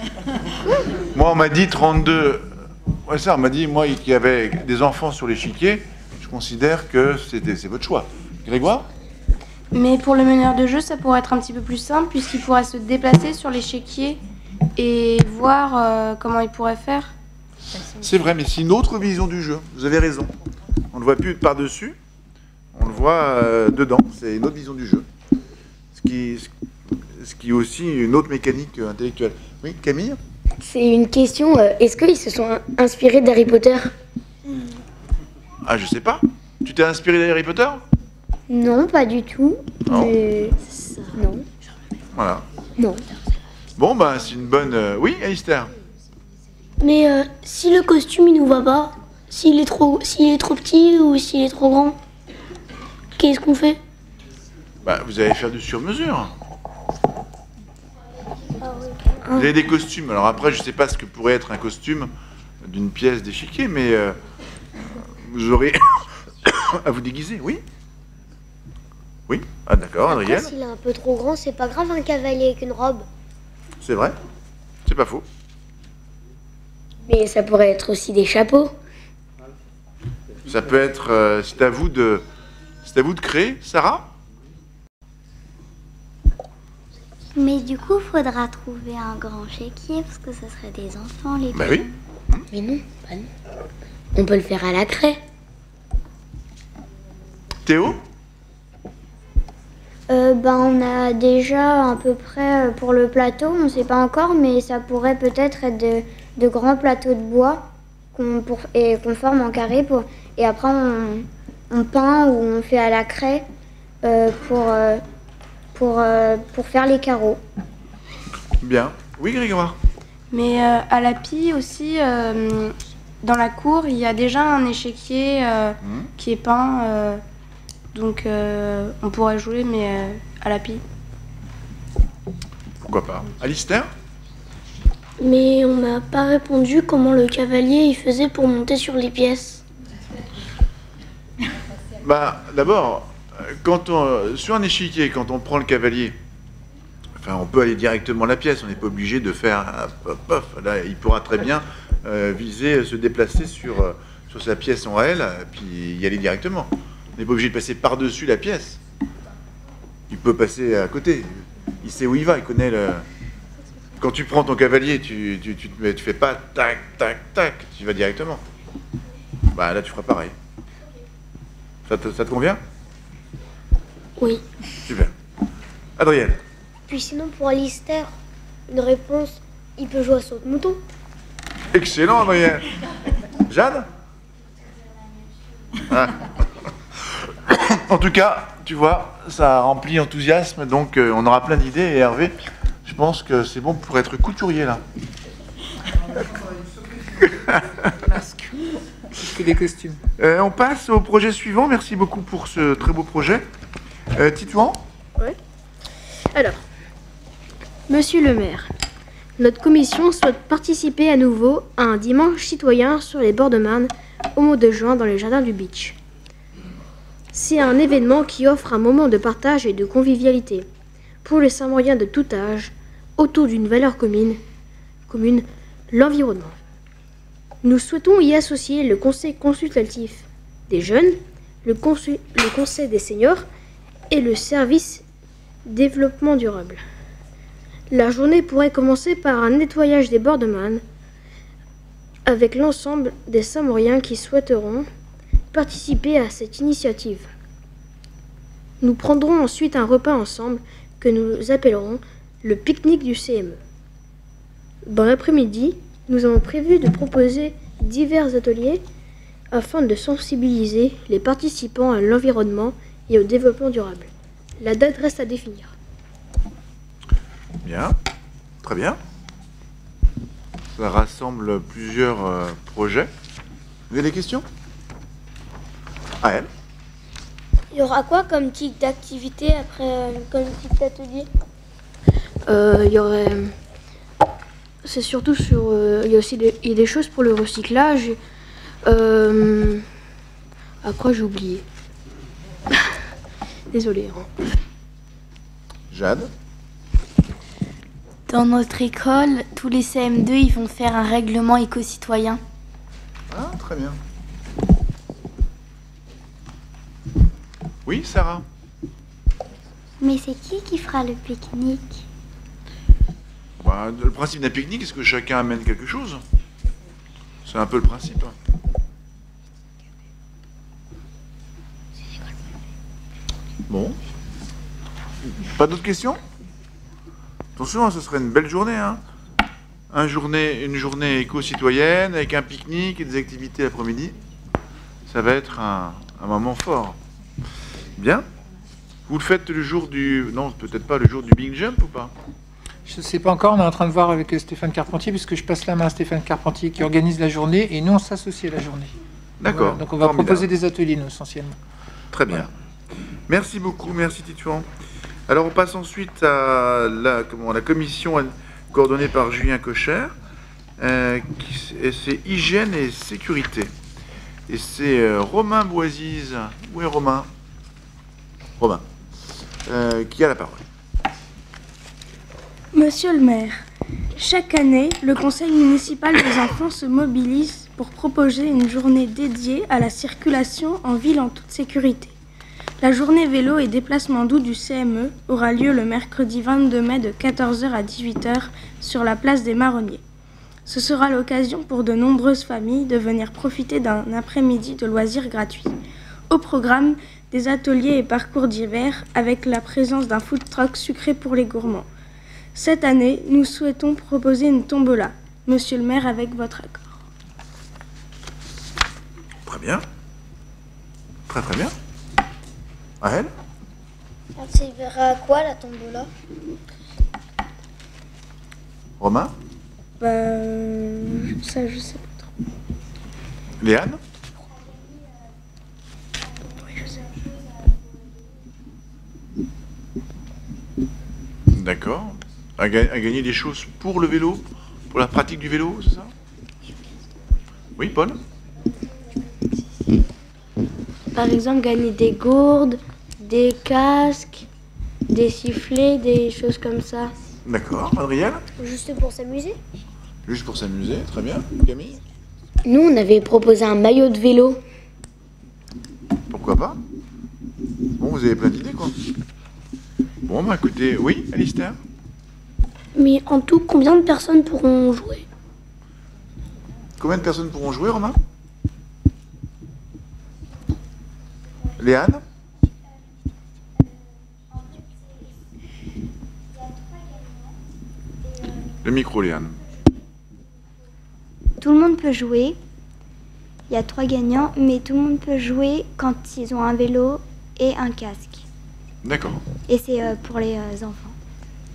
Moi, on m'a dit 32... Ouais, ça, on m'a dit, moi, qu'il y avait des enfants sur l'échiquier. Je considère que c'est votre choix. Grégoire? Mais pour le meneur de jeu, ça pourrait être un petit peu plus simple puisqu'il pourrait se déplacer sur l'échiquier et voir comment il pourrait faire. C'est vrai, mais c'est une autre vision du jeu. Vous avez raison. On ne le voit plus par-dessus, on le voit dedans. C'est une autre vision du jeu. Ce qui est aussi une autre mécanique intellectuelle. Oui, Camille? C'est une question, est-ce qu'ils se sont inspirés d'Harry Potter? Ah, je sais pas. Tu t'es inspiré d'Harry Potter? Non, pas du tout. Non. Non. Voilà. Non. Bon, bah, c'est une bonne... Oui, Alistair? Mais si le costume il nous va pas, s'il est trop petit ou s'il est trop grand, qu'est-ce qu'on fait? Bah, vous allez faire du sur-mesure. Vous avez des costumes. Alors après, je sais pas ce que pourrait être un costume d'une pièce d'échiquier, mais vous aurez à vous déguiser, oui? Oui? Ah d'accord, Après, Adrienne? s'il est un peu trop grand, c'est pas grave un cavalier avec une robe. C'est vrai? C'est pas faux. Mais ça pourrait être aussi des chapeaux. Ça peut être... c'est à vous de créer, Sarah? Mais du coup, faudra trouver un grand chéquier parce que ce serait des enfants, les Bah oui. Mais non, pas non. On peut le faire à la craie. Théo? On a déjà à peu près pour le plateau, on ne sait pas encore, mais ça pourrait peut-être être de grands plateaux de bois qu'on forme en carré et après on peint ou on fait à la craie pour faire les carreaux. Bien. Oui, Grégoire? Mais à la pie aussi, dans la cour, il y a déjà un échiquier qui est peint. Donc on pourrait jouer, mais à la pie. Pourquoi pas? Alistair? Mais on n'a pas répondu comment le cavalier il faisait pour monter sur les pièces. Bah, d'abord, sur un échiquier, quand on prend le cavalier, enfin, on peut aller directement à la pièce, on n'est pas obligé de faire un pof. Là, il pourra très bien viser, se déplacer sur sa pièce en L, puis y aller directement. On n'est pas obligé de passer par-dessus la pièce. Il peut passer à côté. Il sait où il va, il connaît le... Quand tu prends ton cavalier, tu fais pas tac, tac, tac, tu vas directement. Bah là, tu feras pareil. Ça te convient? Oui. Super. Adrienne? Puis sinon, pour Alistair, une réponse, il peut jouer à saute-mouton. Excellent, Adrienne. Jeanne? Ah. En tout cas, tu vois, ça remplit enthousiasme, donc on aura plein d'idées. Et Hervé, je pense que c'est bon pour être couturier, là. Que des costumes. On passe au projet suivant. Merci beaucoup pour ce très beau projet. Titouan? Oui. Alors, Monsieur le maire, notre commission souhaite participer à nouveau à un dimanche citoyen sur les bords de Marne au mois de juin dans les jardins du Beach. C'est un événement qui offre un moment de partage et de convivialité pour les Saint-Mauriens de tout âge autour d'une valeur commune, l'environnement. Nous souhaitons y associer le conseil consultatif des jeunes, le conseil des seniors et le service développement durable. La journée pourrait commencer par un nettoyage des bords de Marne avec l'ensemble des Saint-Mauriens qui souhaiteront participer à cette initiative. Nous prendrons ensuite un repas ensemble que nous appellerons le pique-nique du CME. Dans l'après-midi, nous avons prévu de proposer divers ateliers afin de sensibiliser les participants à l'environnement et au développement durable. La date reste à définir. Bien, très bien. Ça rassemble plusieurs projets. Vous avez des questions? À elle. Il y aura quoi comme type d'activité après, comme type d'atelier? Il y aurait. C'est surtout sur. Il y a aussi il y a des choses pour le recyclage. Après, j'ai oublié. Désolée. Jade. Dans notre école, tous les CM2, ils vont faire un règlement éco-citoyen. Ah, très bien. Oui, Sarah. Mais c'est qui fera le pique-nique? Bah, le principe d'un pique-nique, est-ce que chacun amène quelque chose? C'est un peu le principe. Bon. Pas d'autres questions? Attention, ce serait une belle journée. Hein. Une journée éco-citoyenne avec un pique-nique et des activités l'après-midi. Ça va être un moment fort. Bien. Vous le faites le jour du... Non, peut-être pas le jour du Big Jump ou pas? Je ne sais pas encore, on est en train de voir avec Stéphane Carpentier, puisque je passe la main à Stéphane Carpentier qui organise la journée, et nous on s'associe à la journée. D'accord. Voilà, donc on va proposer des ateliers, nous, essentiellement. Très bien. Voilà. Merci beaucoup, merci Titouan. Alors on passe ensuite à la commission coordonnée par Julien Cocher, c'est hygiène et sécurité. Et c'est Romain Boisise. Où est Romain? Romain, qui a la parole. Monsieur le maire, chaque année, le conseil municipal des enfants se mobilise pour proposer une journée dédiée à la circulation en ville en toute sécurité. La journée vélo et déplacement doux du CME aura lieu le mercredi 22 mai de 14h à 18h sur la place des Marronniers. Ce sera l'occasion pour de nombreuses familles de venir profiter d'un après-midi de loisirs gratuits. Au programme, des ateliers et parcours divers avec la présence d'un food truck sucré pour les gourmands. Cette année, nous souhaitons proposer une tombola. Monsieur le maire, avec votre accord. Très bien. Très très bien. À elle? Ça servira à quoi la tombola? Romain? Ça, je sais pas trop. Léane? Oui, je sais. D'accord. À gagner des choses pour le vélo, pour la pratique du vélo, c'est ça? Oui, Paul? Par exemple, gagner des gourdes, des casques, des sifflets, des choses comme ça. D'accord. Adrienne? Juste pour s'amuser? Juste pour s'amuser, très bien. Camille? Nous, on avait proposé un maillot de vélo. Pourquoi pas? Bon, vous avez plein d'idées, quoi. Bon, bah écoutez, oui, Alistair? Mais en tout, combien de personnes pourront jouer? Combien de personnes pourront jouer, Romain? Léane? Le micro, Léane. Tout le monde peut jouer. Il y a 3 gagnants, mais tout le monde peut jouer quand ils ont un vélo et un casque. D'accord. Et c'est pour les enfants.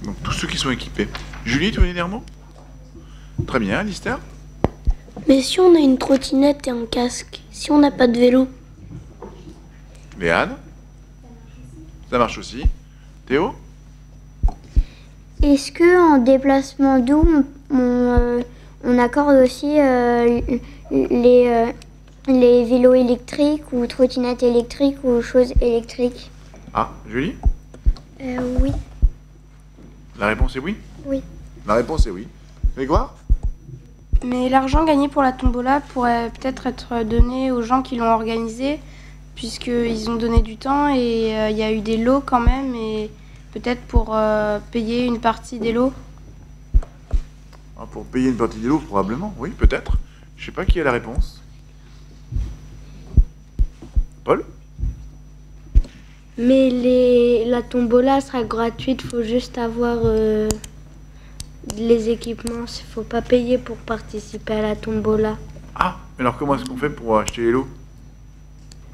Donc tous ceux qui sont équipés. Julie, tu veux dire des mots? Très bien, Alistair? Mais si on a une trottinette et un casque, si on n'a pas de vélo? Léane? Ça marche aussi. Théo? Est-ce qu'en déplacement doux, on accorde aussi les vélos électriques ou trottinettes électriques ou choses électriques? Ah, Julie? Oui. La réponse est oui? Oui. La réponse est oui. Grégoire? Mais l'argent gagné pour la tombola pourrait peut-être être donné aux gens qui l'ont organisé, puisqu'ils ont donné du temps et il y a eu des lots quand même, et peut-être pour payer une partie des lots. Ah, pour payer une partie des lots, probablement, oui, peut-être. Je sais pas qui a la réponse. Paul? Mais la tombola sera gratuite, faut juste avoir les équipements, il faut pas payer pour participer à la tombola. Ah, mais alors comment est-ce qu'on fait pour acheter les lots?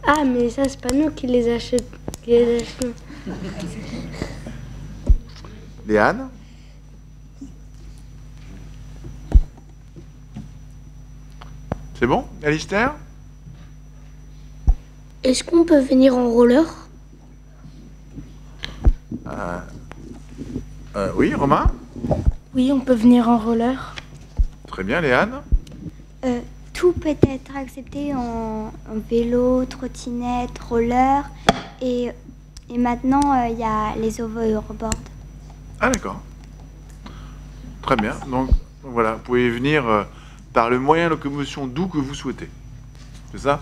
Ah, mais ça, c'est pas nous qui les achetons. Léane? C'est bon, Alistair? Est-ce qu'on peut venir en roller? Oui, Romain? Oui, on peut venir en roller. Très bien, Léane? Tout peut être accepté en vélo, trottinette, roller. Et maintenant, il y a les overboards. Ah, d'accord. Très bien. Donc, voilà, vous pouvez venir par le moyen de locomotion doux que vous souhaitez. C'est ça?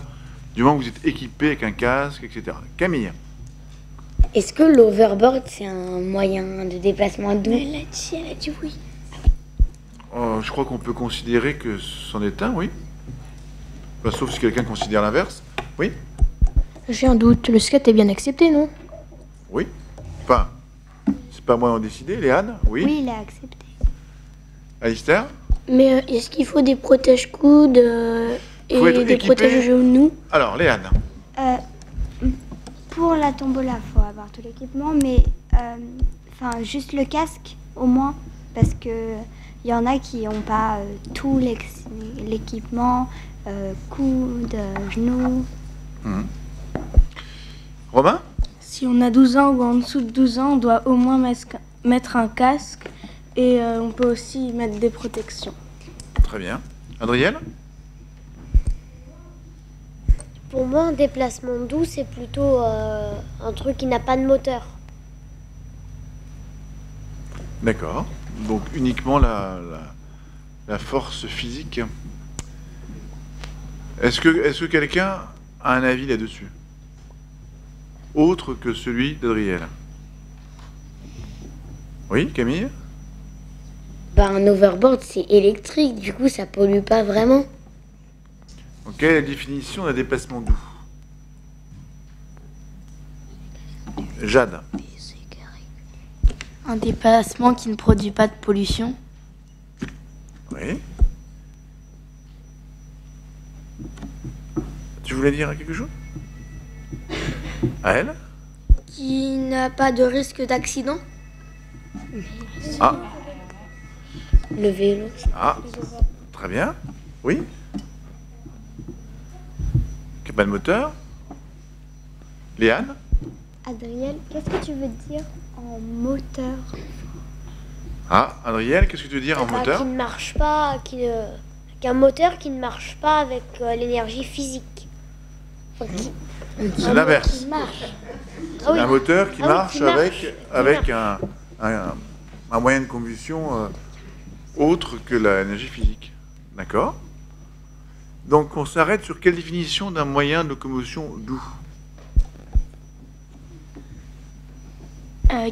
Du moment que vous êtes équipé avec un casque, etc. Camille? Est-ce que l'overboard, c'est un moyen de déplacement doux? Elle a dit oui. Je crois qu'on peut considérer que c'en est un, oui. Enfin, sauf si quelqu'un considère l'inverse. Oui? J'ai un doute, le skate est bien accepté, non? Oui. Enfin, c'est pas moi d'en décider. Léane? Oui? Oui, il est accepté. Alistair? Mais est-ce qu'il faut des protège-coudes et des équipé. protège-genoux? Alors, Léane? Pour la tombola, il faut avoir tout l'équipement, mais juste le casque, au moins, parce que il y en a qui n'ont pas tout l'équipement, coudes, genoux. Romain? Si on a 12 ans ou en dessous de 12 ans, on doit au moins mettre un casque et on peut aussi mettre des protections. Très bien. Adriel? Pour moi, un déplacement doux, c'est plutôt un truc qui n'a pas de moteur. D'accord. Donc uniquement la force physique. Est-ce que quelqu'un a un avis là-dessus? Autre que celui d'Adriel? Oui, Camille? Un overboard, c'est électrique, du coup, ça pollue pas vraiment. Donc, quelle est la définition d'un déplacement doux? Jade? Un déplacement qui ne produit pas de pollution. Oui. Tu voulais dire quelque chose? À elle? Qui n'a pas de risque d'accident? Ah. Le vélo. Ah. Très bien. Oui. Qui n'a pas de moteur? Léane? Adriel, qu'est-ce que tu veux dire en moteur? Ah, Adriel, qu'est-ce que tu veux dire en moteur? Qui ne marche pas, qu'un moteur qui ne marche pas avec l'énergie physique. C'est l'inverse. Ah oui. Un moteur qui Ah oui, marche qui marche. avec un moyen de combustion autre que l'énergie physique. D'accord? Donc on s'arrête sur quelle définition d'un moyen de locomotion doux?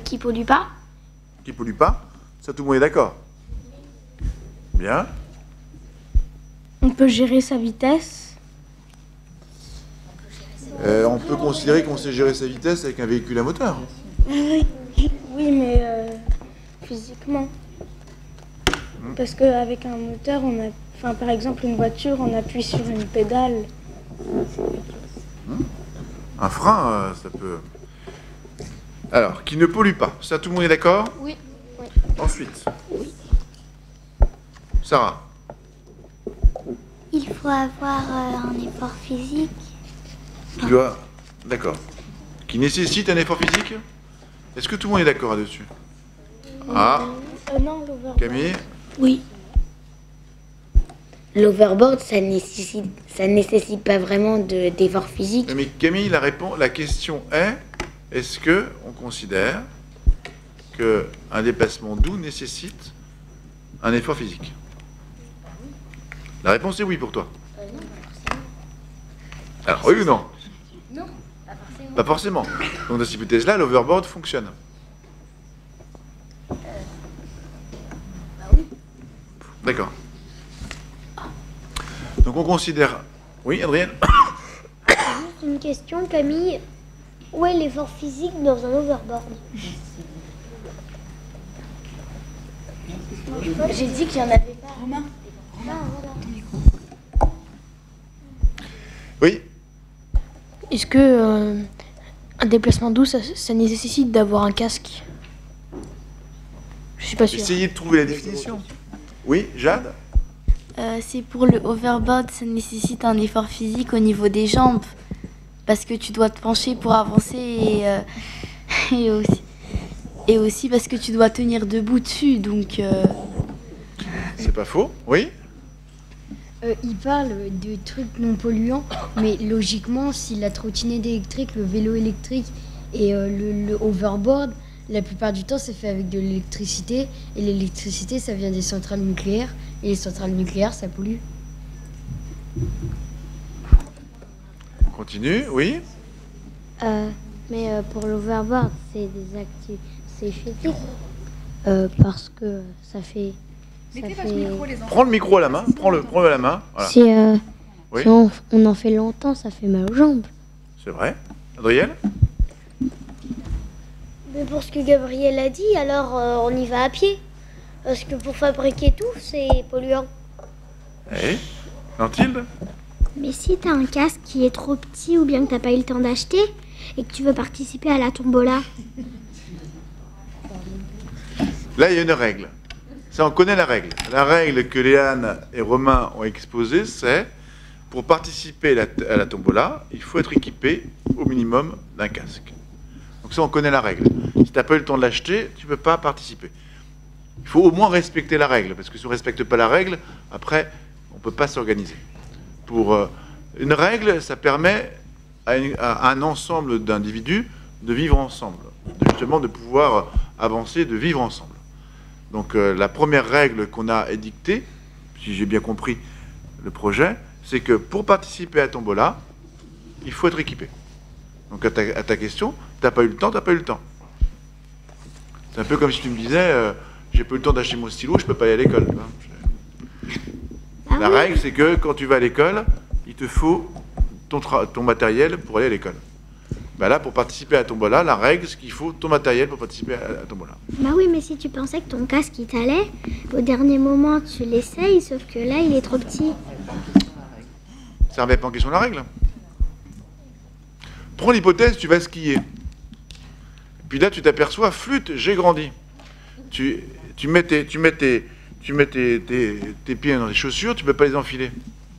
Qui pollue pas? Qui pollue pas? Ça, tout le monde est d'accord? Bien. On peut gérer sa vitesse. On peut considérer qu'on sait gérer sa vitesse avec un véhicule à moteur. Oui, mais physiquement. Parce qu'avec un moteur, par exemple une voiture, on appuie sur une pédale. Un frein, ça peut... Alors, qui ne pollue pas. Ça, tout le monde est d'accord? Oui. Ensuite. Sarah. Il faut avoir un effort physique. Qui doit... D'accord. Qui nécessite un effort physique? Est-ce que tout le monde est d'accord là-dessus? Ah. Non, l'overboard. Camille? Oui. L'overboard, ça nécessite pas vraiment d'effort physique. Mais Camille, la question est, est-ce que on considère qu'un déplacement doux nécessite un effort physique? La réponse est oui pour toi. Alors, oui ou non? Non, pas forcément. Pas forcément. Donc dans cette hypothèse-là, l'overboard fonctionne. D'accord. Donc on considère... Oui, Adrienne? Juste une question, Camille. Où est l'effort physique dans un overboard? J'ai dit qu'il n'y en avait pas. Romain? Oui. Est-ce que un déplacement doux, ça nécessite d'avoir un casque? Je suis pas sûr. Essayez de trouver la définition. Oui, Jade? C'est pour le overboard, ça nécessite un effort physique au niveau des jambes. Parce que tu dois te pencher pour avancer et aussi parce que tu dois tenir debout dessus. Donc. C'est pas faux, oui. Il parle de trucs non polluants, mais logiquement, si la trottinette électrique, le vélo électrique et le overboard, la plupart du temps, c'est fait avec de l'électricité. Et l'électricité, ça vient des centrales nucléaires. Et les centrales nucléaires, ça pollue. On continue, oui. Mais pour l'overboard, c'est c'est physique. Parce que ça fait... Prends le micro à la main, prends-le à la main. Voilà. Si, Oui. si on en fait longtemps, ça fait mal aux jambes. C'est vrai. Adriel? Mais pour ce que Gabriel a dit, alors on y va à pied. Parce que pour fabriquer tout, c'est polluant. Oui. Mathilde? Mais si t'as un casque qui est trop petit ou bien que t'as pas eu le temps d'acheter et que tu veux participer à la tombola. Là, il y a une règle. Ça, on connaît la règle. La règle que Léane et Romain ont exposée, c'est pour participer à la tombola, il faut être équipé au minimum d'un casque. Donc ça, on connaît la règle. Si tu n'as pas eu le temps de l'acheter, tu ne peux pas participer. Il faut au moins respecter la règle, parce que si on ne respecte pas la règle, après, on ne peut pas s'organiser. Pour une règle, ça permet à un ensemble d'individus de vivre ensemble, justement de pouvoir avancer, de vivre ensemble. Donc la première règle qu'on a édictée, si j'ai bien compris le projet, c'est que pour participer à Tombola, il faut être équipé. Donc à ta question, t'as pas eu le temps, t'as pas eu le temps. C'est un peu comme si tu me disais, j'ai pas eu le temps d'acheter mon stylo, je peux pas aller à l'école. La règle, c'est que quand tu vas à l'école, il te faut ton matériel pour aller à l'école. Ben là, pour participer à Tombola, la règle, c'est qu'il faut ton matériel pour participer à Tombola. Bah oui, mais si tu pensais que ton casque il t'allait, au dernier moment tu l'essayes, sauf que là il est trop petit. Ça remet pas en question la règle. Prends l'hypothèse, tu vas skier. Puis là, tu t'aperçois, flûte, j'ai grandi. Tu mets tes pieds dans les chaussures, tu peux pas les enfiler.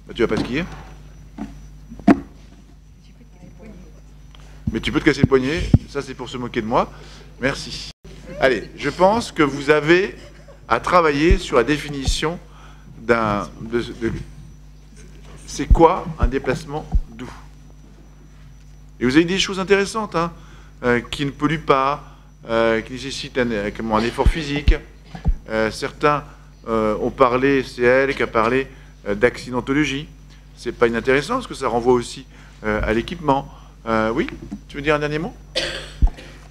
Ben, tu vas pas skier. Mais tu peux te casser le poignet, ça c'est pour se moquer de moi. Merci. Allez, je pense que vous avez à travailler sur la définition c'est quoi un déplacement doux. Et vous avez des choses intéressantes, hein, qui ne polluent pas, qui nécessitent un effort physique. Certains ont parlé, c'est elle qui a parlé d'accidentologie. C'est pas inintéressant parce que ça renvoie aussi à l'équipement. Oui, tu veux dire un dernier mot?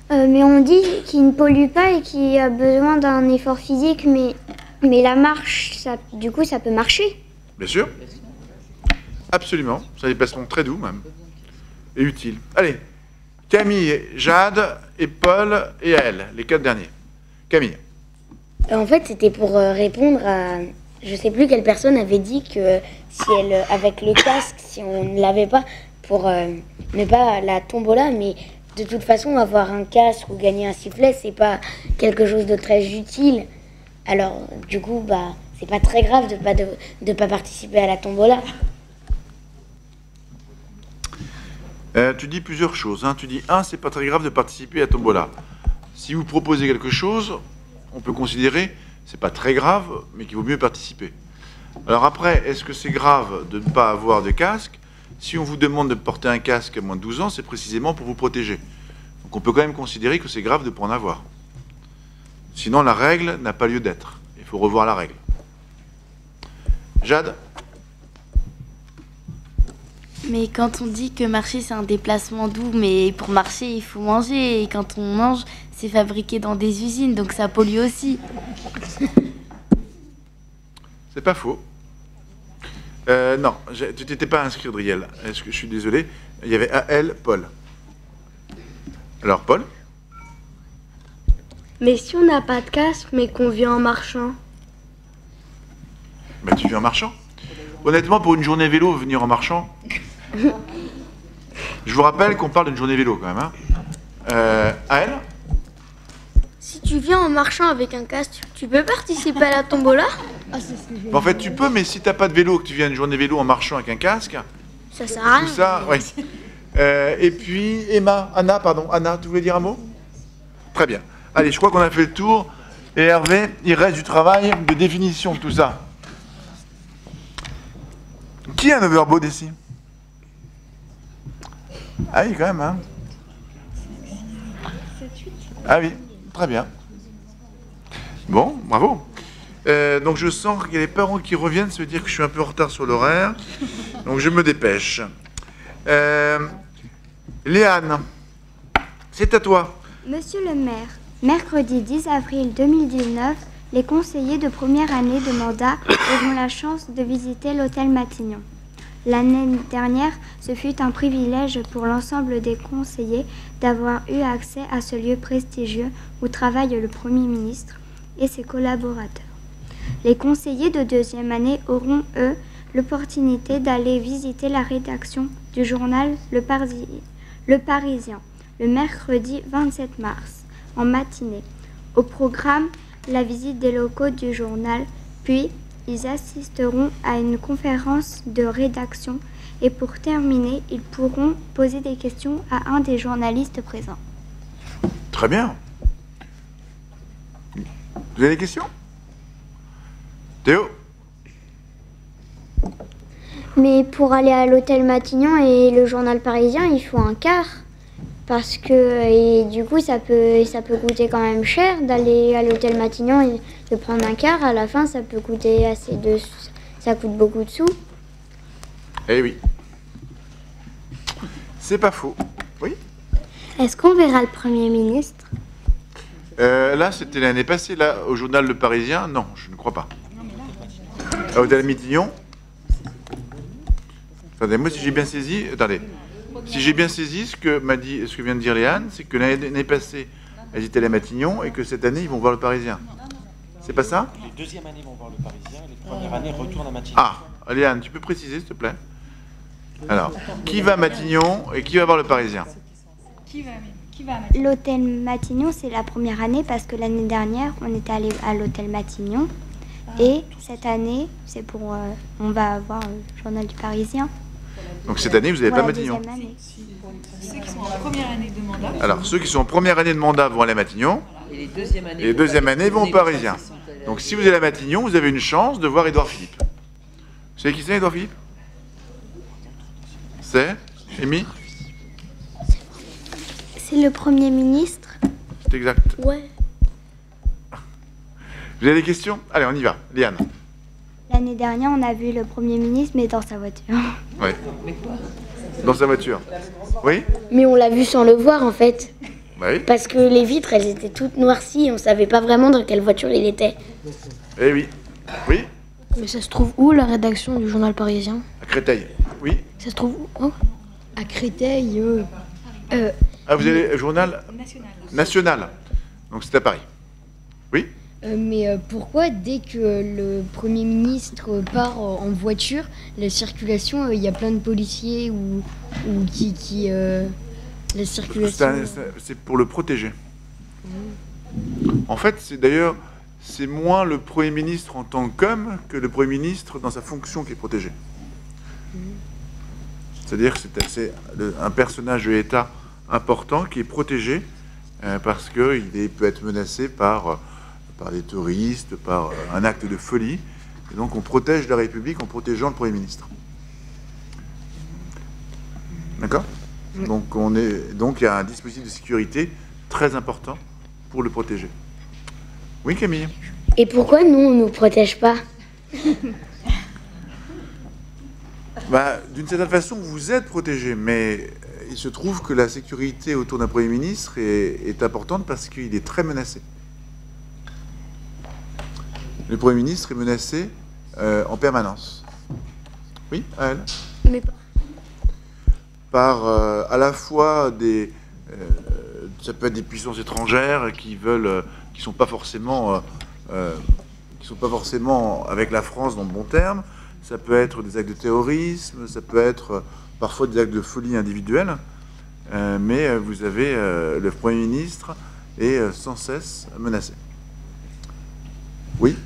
Mais on dit qu'il ne pollue pas et qu'il a besoin d'un effort physique, mais la marche, du coup, ça peut marcher. Bien sûr. Absolument. C'est un déplacement très doux, même. Et utile. Allez. Camille, Jade et Paul et elle, les 4 derniers. Camille. En fait, c'était pour répondre à... Je sais plus quelle personne avait dit que si elle, avec le casque, si on ne l'avait pas, pour ne pas la tombola, mais de toute façon, avoir un casque ou gagner un sifflet, c'est pas quelque chose de très utile. Alors, du coup, bah, c'est pas très grave de pas participer à la tombola. Tu dis plusieurs choses. Hein. Tu dis, c'est pas très grave de participer à Tombola. Si vous proposez quelque chose, on peut considérer, c'est pas très grave, mais qu'il vaut mieux participer. Alors après, est-ce que c'est grave de ne pas avoir de casque? Si on vous demande de porter un casque à moins de 12 ans, c'est précisément pour vous protéger. Donc on peut quand même considérer que c'est grave de ne pas en avoir. Sinon, la règle n'a pas lieu d'être. Il faut revoir la règle. Jade? Mais quand on dit que marcher c'est un déplacement doux, mais pour marcher il faut manger, et quand on mange c'est fabriqué dans des usines, donc ça pollue aussi. C'est pas faux. Non, tu t'étais pas inscrit, Adriel. Est-ce que je suis désolé? Il y avait AL, Paul. Alors, Paul? Mais si on n'a pas de casque, mais qu'on vient en marchant? Bah, tu viens en marchant. Honnêtement, pour une journée vélo, venir en marchant... Je vous rappelle qu'on parle d'une journée vélo, quand même. Hein. AL? Si tu viens en marchant avec un casque, tu peux participer à la tombola? Ah, c'est ce que j'ai En fait, tu peux, mais si tu n'as pas de vélo, que tu viens une journée vélo en marchant avec un casque, Ça sert à rien. tout ça, ouais. Et puis, Anna, tu voulais dire un mot? Très bien. Allez, je crois qu'on a fait le tour. Et Hervé, il reste du travail de définition de tout ça. Qui a un overboard ici? Ah oui, quand même, hein. Ah oui, très bien. Bon, bravo. Donc je sens qu'il y a les parents qui reviennent, ça veut dire que je suis un peu en retard sur l'horaire. Donc je me dépêche. Léane, c'est à toi. Monsieur le maire, mercredi 10 avril 2019, les conseillers de première année de mandat auront la chance de visiter l'hôtel Matignon. L'année dernière, ce fut un privilège pour l'ensemble des conseillers d'avoir eu accès à ce lieu prestigieux où travaille le Premier ministre et ses collaborateurs. Les conseillers de deuxième année auront, eux, l'opportunité d'aller visiter la rédaction du journal Le Parisien, le mercredi 27 mars, en matinée. Au programme, la visite des locaux du journal, puis ils assisteront à une conférence de rédaction et pour terminer, ils pourront poser des questions à un des journalistes présents. Très bien. Vous avez des questions? Théo? Mais pour aller à l'hôtel Matignon et le journal Parisien, il faut un quart. Parce que, et du coup, ça peut coûter quand même cher d'aller à l'hôtel Matignon et de prendre un quart. À la fin, ça peut coûter ça coûte beaucoup de sous. Eh oui. C'est pas faux. Oui. Est-ce qu'on verra le Premier ministre? Là, c'était l'année passée. Là, au journal Le Parisien, non, je ne crois pas. À l'hôtel Matignon. Attendez, moi, si j'ai bien saisi... Attendez. Si j'ai bien saisi ce que vient de dire Léane, c'est que l'année passée, elles étaient à Matignon et que cette année, ils vont voir Le Parisien. C'est pas ça? Les deuxièmes années vont voir Le Parisien et les premières années retournent à Matignon. Ah, Léane, tu peux préciser, s'il te plaît? Alors, qui va à Matignon et qui va voir Le Parisien? Qui va à Matignon? L'hôtel Matignon, c'est la première année parce que l'année dernière, on était allé à l'hôtel Matignon. Et cette année, c'est pour... on va avoir le journal du Parisien. Donc cette année, vous n'avez pas Matignon. Ceux qui sont en première année de mandat. Alors, ceux qui sont en première année de mandat vont aller à Matignon. Et les deuxièmes années, vont au Parisien. Donc si vous allez à Matignon, vous avez une chance de voir Édouard Philippe. Vous savez qui c'est, Édouard Philippe? C'est Amy? C'est le Premier ministre. C'est exact. Ouais. Vous avez des questions? Allez, on y va. Léane. L'année dernière, on a vu le Premier ministre, mais dans sa voiture. Oui. Dans sa voiture. Oui? Mais on l'a vu sans le voir en fait. Oui. Parce que les vitres, elles étaient toutes noircies, on savait pas vraiment dans quelle voiture il était. Eh oui. Oui? Mais ça se trouve où la rédaction du journal Parisien? À Créteil. Oui? Ça se trouve où? À Créteil. Ah, vous avez le journal national. Donc c'est à Paris. Oui? Mais pourquoi, dès que le Premier ministre part en voiture, la circulation, il y a plein de policiers ou qui la circulation... C'est pour le protéger. En fait, c'est moins le Premier ministre en tant qu'homme que le Premier ministre dans sa fonction qui est protégé. C'est-à-dire que c'est un personnage de l'État important qui est protégé parce qu'il peut être menacé par des touristes, par un acte de folie. Et donc on protège la République en protégeant le Premier ministre. D'accord? Donc il y a un dispositif de sécurité très important pour le protéger. Oui, Camille? Et pourquoi nous, on ne nous protège pas? D'une certaine façon, vous êtes protégé, mais il se trouve que la sécurité autour d'un Premier ministre est importante parce qu'il est très menacé. Le Premier ministre est menacé en permanence. Oui, à elle? Mais par à la fois ça peut être des puissances étrangères qui sont pas forcément avec la France dans le bon terme. Ça peut être des actes de terrorisme, ça peut être parfois des actes de folie individuelle. Mais vous avez le Premier ministre est sans cesse menacé. Oui.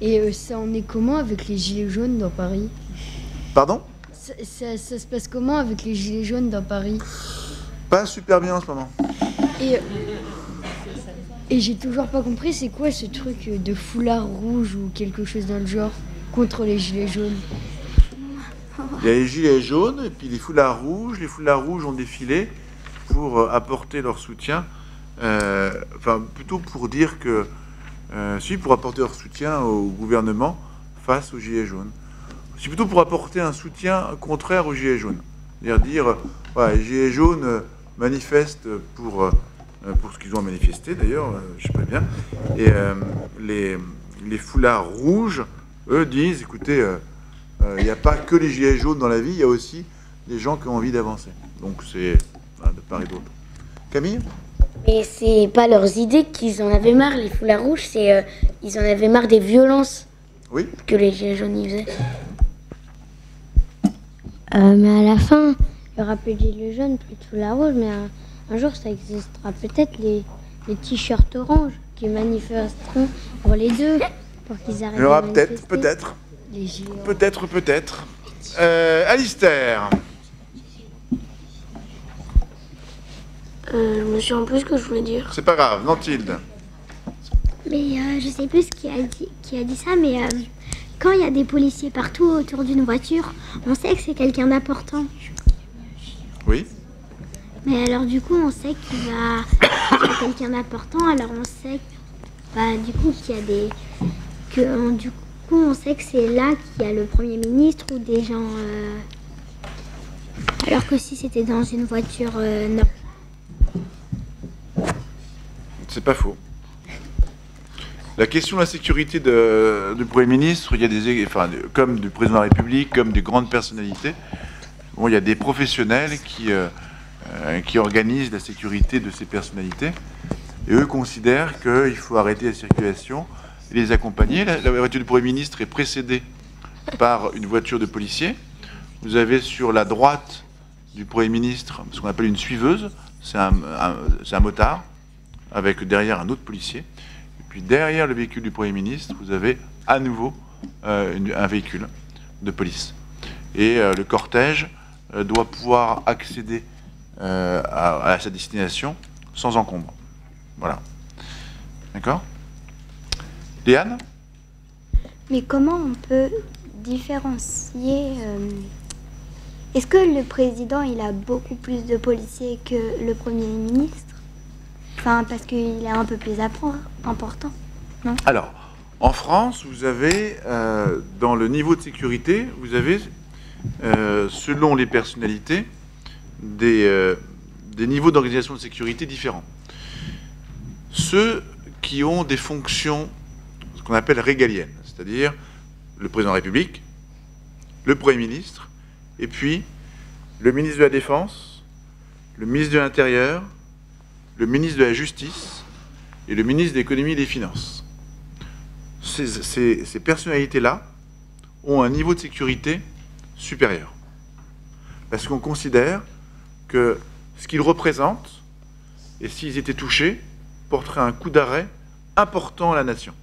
Et ça en est comment avec les gilets jaunes dans Paris? Pardon? Ça se passe comment avec les gilets jaunes dans Paris? Pas super bien en ce moment. Et j'ai toujours pas compris, c'est quoi ce truc de foulard rouge ou quelque chose dans le genre contre les gilets jaunes? Il y a les gilets jaunes et puis les foulards rouges. Les foulards rouges ont défilé pour apporter leur soutien, enfin plutôt pour dire que, pour apporter leur soutien au gouvernement face aux gilets jaunes. C'est plutôt pour apporter un soutien contraire aux gilets jaunes. C'est-à-dire, voilà, les gilets jaunes manifestent pour ce qu'ils ont manifesté d'ailleurs, je sais pas bien. Et les foulards rouges, eux, disent, écoutez, il n'y a pas que les gilets jaunes dans la vie, il y a aussi des gens qui ont envie d'avancer. Donc c'est de part et d'autre. Camille? Mais c'est pas leurs idées qu'ils en avaient marre, les foulards rouges, c'est ils en avaient marre des violences que les gilets jaunes y faisaient. Mais à la fin, il y aura plus de gilets jaunes, plus de foulards rouges, mais un jour ça existera peut-être les t-shirts oranges qui manifesteront pour les deux, pour qu'ils arrêtent. Il y aura de manifester. peut-être. Alistair. Je me souviens plus ce que je voulais dire. C'est pas grave, Nantilde. Mais je sais plus qui a dit ça, mais quand il y a des policiers partout autour d'une voiture, on sait que c'est quelqu'un d'important. Oui. Mais alors du coup, on sait qu'il va être quelqu'un d'important, alors on sait du coup qu'il y a des... du coup, on sait que c'est là qu'il y a le Premier ministre ou des gens... Alors que si c'était dans une voiture, non. C'est pas faux. La question de la sécurité du Premier ministre, il y a comme du Président de la République, comme des grandes personnalités, il y a des professionnels qui organisent la sécurité de ces personnalités. Et eux considèrent qu'il faut arrêter la circulation et les accompagner. La voiture du Premier ministre est précédée par une voiture de policiers. Vous avez sur la droite du Premier ministre ce qu'on appelle une suiveuse. C'est un motard avec derrière un autre policier. Et puis derrière le véhicule du Premier ministre, vous avez à nouveau un véhicule de police. Et le cortège doit pouvoir accéder à sa destination sans encombre. Voilà. D'accord? Léane? Mais comment on peut différencier... Est-ce que le président, il a beaucoup plus de policiers que le Premier ministre? Enfin, parce qu'il est un peu plus important, non? Alors, en France, vous avez, dans le niveau de sécurité, vous avez, selon les personnalités, des niveaux d'organisation de sécurité différents. Ceux qui ont des fonctions, ce qu'on appelle régaliennes, c'est-à-dire le président de la République, le Premier ministre, et puis le ministre de la Défense, le ministre de l'Intérieur, le ministre de la Justice et le ministre de l'Économie et des Finances. Ces personnalités-là ont un niveau de sécurité supérieur. Parce qu'on considère que ce qu'ils représentent, et s'ils étaient touchés, porterait un coup d'arrêt important à la nation.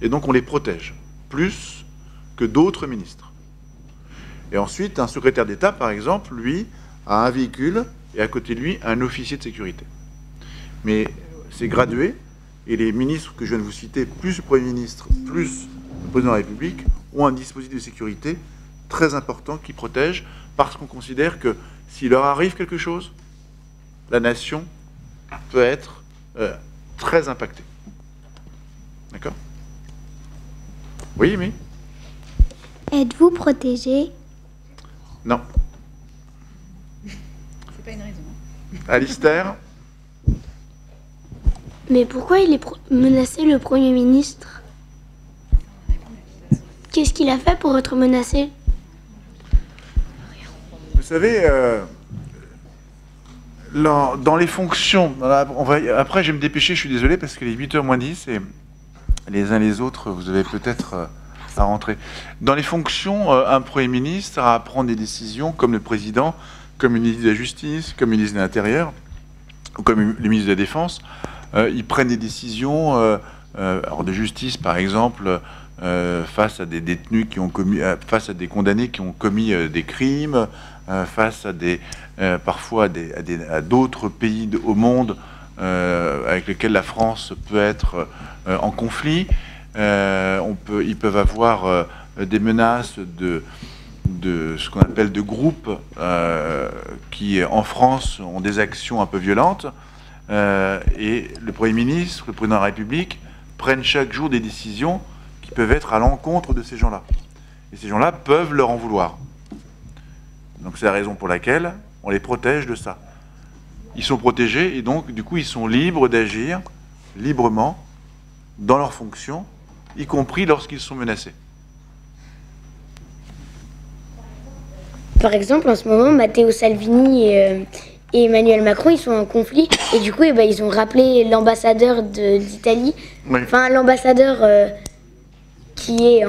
Et donc on les protège, plus que d'autres ministres. Et ensuite, un secrétaire d'État, par exemple, lui, a un véhicule, et à côté de lui, un officier de sécurité. Mais c'est gradué, et les ministres que je viens de vous citer, plus le Premier ministre, plus le Président de la République, ont un dispositif de sécurité très important qui protège, parce qu'on considère que s'il leur arrive quelque chose, la nation peut être très impactée. D'accord? Oui, mais... Êtes-vous protégé? Non. C'est pas une raison. Alistair? Mais pourquoi il est menacé, le Premier ministre? Qu'est-ce qu'il a fait pour être menacé? Vous savez, dans les fonctions... Après, je vais me dépêcher, je suis désolé, parce que les 8h moins 10, et les uns les autres, vous avez peut-être à rentrer. Dans les fonctions, un Premier ministre a à prendre des décisions, comme le Président, comme le ministre de la Justice, comme le ministre de l'Intérieur, ou comme le ministre de la Défense. Ils prennent des décisions alors de justice, par exemple, face à des détenus qui ont commis, face à des condamnés qui ont commis des crimes, face à parfois à d'autres pays au monde avec lesquels la France peut être en conflit. Ils peuvent avoir des menaces de ce qu'on appelle de groupes qui, en France, ont des actions un peu violentes. Et le Premier ministre, le Président de la République prennent chaque jour des décisions qui peuvent être à l'encontre de ces gens-là. Et ces gens-là peuvent leur en vouloir. Donc c'est la raison pour laquelle on les protège de ça. Ils sont protégés et donc, du coup, ils sont libres d'agir librement dans leurs fonctions, y compris lorsqu'ils sont menacés. Par exemple, en ce moment, Matteo Salvini et Emmanuel Macron, ils sont en conflit. Et du coup, ils ont rappelé l'ambassadeur d'Italie. Oui. Enfin, l'ambassadeur qui est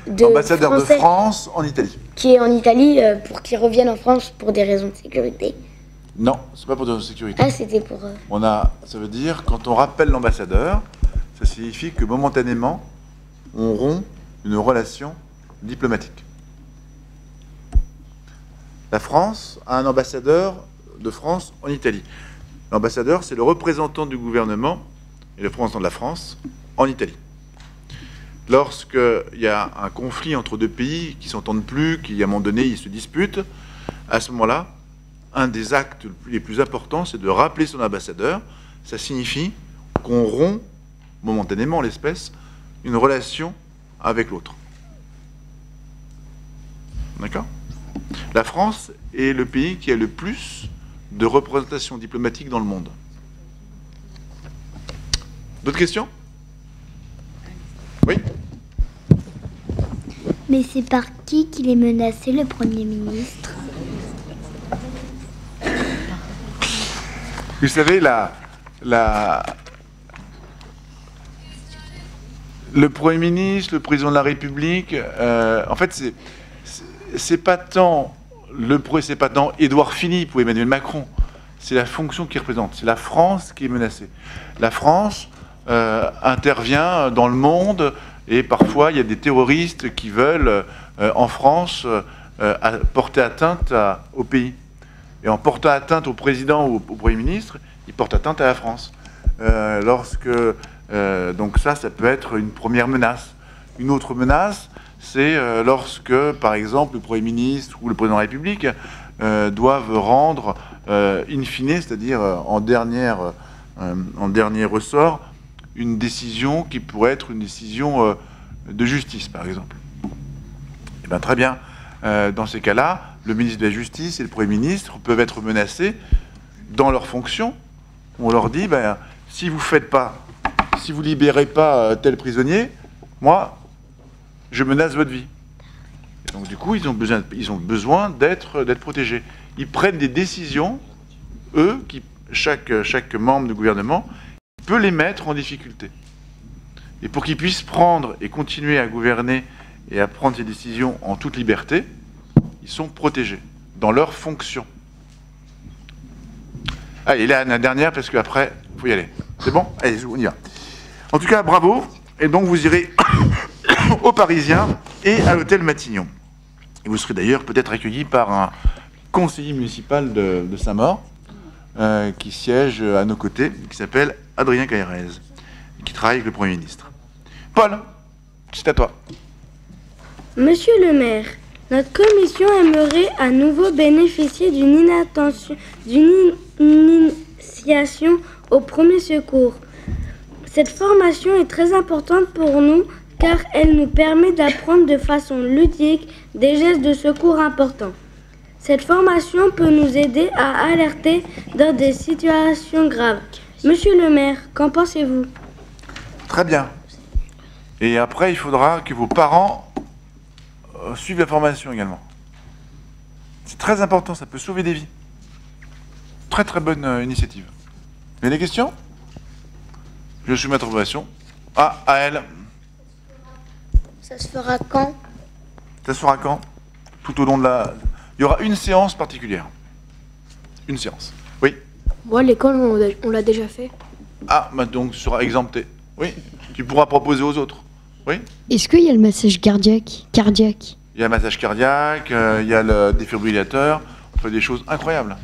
l'ambassadeur de France en Italie. Qui est en Italie pour qu'il revienne en France pour des raisons de sécurité. Non, c'est pas pour des raisons de sécurité. Ah, c'était pour... Ça veut dire, quand on rappelle l'ambassadeur, ça signifie que momentanément, on rompt une relation diplomatique. La France a un ambassadeur de France en Italie. L'ambassadeur, c'est le représentant du gouvernement et le représentant de la France en Italie. Lorsqu'il y a un conflit entre deux pays qui ne s'entendent plus, qui à un moment donné ils se disputent, à ce moment-là, un des actes les plus importants, c'est de rappeler son ambassadeur. Ça signifie qu'on rompt momentanément, en l'espèce, une relation avec l'autre. D'accord ? La France est le pays qui a le plus de représentation diplomatique dans le monde. D'autres questions ? Oui ? Mais c'est par qui qu'il est menacé, le Premier ministre ? Vous savez, le Premier ministre, le Président de la République, en fait, c'est pas tant Édouard Philippe ou Emmanuel Macron, c'est la fonction qu'il représente, c'est la France qui est menacée. La France intervient dans le monde et parfois il y a des terroristes qui veulent, en France, porter atteinte au pays. Et en portant atteinte au président ou au Premier ministre, ils portent atteinte à la France. Donc ça peut être une première menace. Une autre menace, c'est lorsque, par exemple, le Premier ministre ou le Président de la République doivent rendre, in fine, c'est-à-dire en dernier ressort, une décision qui pourrait être une décision de justice, par exemple. Eh bien, très bien. Dans ces cas-là, le ministre de la Justice et le Premier ministre peuvent être menacés dans leurs fonctions. On leur dit, si vous libérez pas tel prisonnier, moi, je menace votre vie. Et donc, du coup, ils ont besoin d'être protégés. Ils prennent des décisions, eux, chaque membre du gouvernement peut les mettre en difficulté. Et pour qu'ils puissent prendre et continuer à gouverner et à prendre ces décisions en toute liberté, ils sont protégés dans leurs fonctions. Allez, là, la dernière, parce qu'après, il faut y aller. C'est bon ? Allez, on y va. En tout cas, bravo. Et donc, vous irez au Parisien et à l'hôtel Matignon. Et vous serez d'ailleurs peut-être accueilli par un conseiller municipal de Saint-Maur, qui siège à nos côtés, qui s'appelle Adrien Caérez, qui travaille avec le Premier ministre. Paul, c'est à toi. Monsieur le maire, notre commission aimerait à nouveau bénéficier d'une initiation au premier secours. Cette formation est très importante pour nous car elle nous permet d'apprendre de façon ludique des gestes de secours importants. Cette formation peut nous aider à alerter dans des situations graves. Monsieur le maire, qu'en pensez-vous ? Très bien. Et après, il faudra que vos parents suivent la formation également. C'est très important, ça peut sauver des vies. Très très bonne initiative. Vous avez des questions ? Je soumets à formation. Ah, à elle. Ça se fera quand ? Ça se fera quand ? Tout au long de la... Il y aura une séance particulière. Une séance. Oui. Moi, l'école, on l'a déjà fait. Ah, donc tu seras exempté. Oui, tu pourras proposer aux autres. Oui. Est-ce qu'il y a le massage cardiaque? Il y a le massage cardiaque, il y a le défibrillateur. On fait des choses incroyables.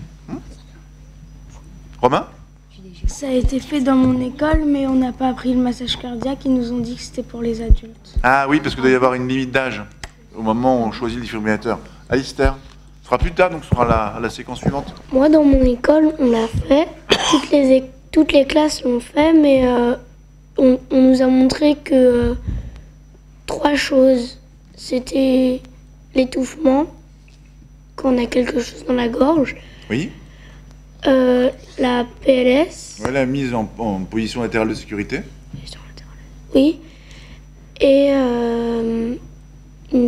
Romain? Ça a été fait dans mon école, mais on n'a pas appris le massage cardiaque. Ils nous ont dit que c'était pour les adultes. Ah oui, parce qu'il doit y avoir une limite d'âge au moment où on choisit le défibrillateur. Alistair, ce sera plus tard, donc ce sera la séquence suivante. Moi, dans mon école, on l'a fait. Toutes les classes l'ont fait, mais on nous a montré que 3 choses. C'était l'étouffement, quand on a quelque chose dans la gorge. Oui. La PLS. Ouais, la mise en position latérale de sécurité. Oui. Et une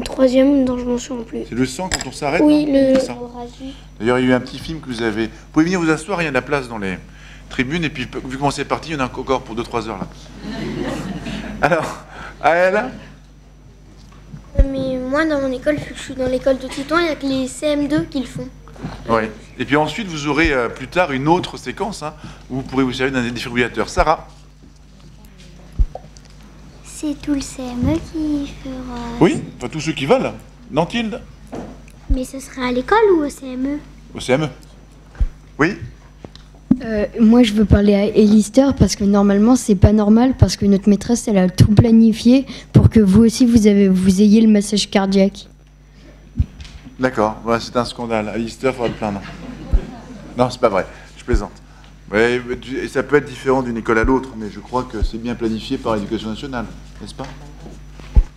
3e dont je m'en souviens plus. C'est le sang quand on s'arrête? Oui, le sang. D'ailleurs, il y a eu un petit film que vous avez... Vous pouvez venir vous asseoir, il y a de la place dans les tribunes. Et puis, vu comment c'est parti, il y en a encore pour 2-3 heures là. Alors, Aëlle? Mais moi, dans mon école, vu que je suis dans l'école de Titan, il n'y a que les CM2 qui le font. Oui. Et puis ensuite, vous aurez plus tard une autre séquence où vous pourrez vous servir d'un défibrillateur. Sarah? C'est tout le CME qui fera... Oui, enfin tous ceux qui veulent. Nantilde? Mais ce sera à l'école ou au CME? Au CME. Oui? Moi, je veux parler à Alistair parce que normalement, c'est pas normal parce que notre maîtresse, elle a tout planifié pour que vous aussi, vous ayez le massage cardiaque. D'accord, voilà, c'est un scandale. Alistair, il faudra le plaindre. Non, c'est pas vrai, je plaisante. Ouais, et ça peut être différent d'une école à l'autre, mais je crois que c'est bien planifié par l'Éducation nationale, n'est-ce pas?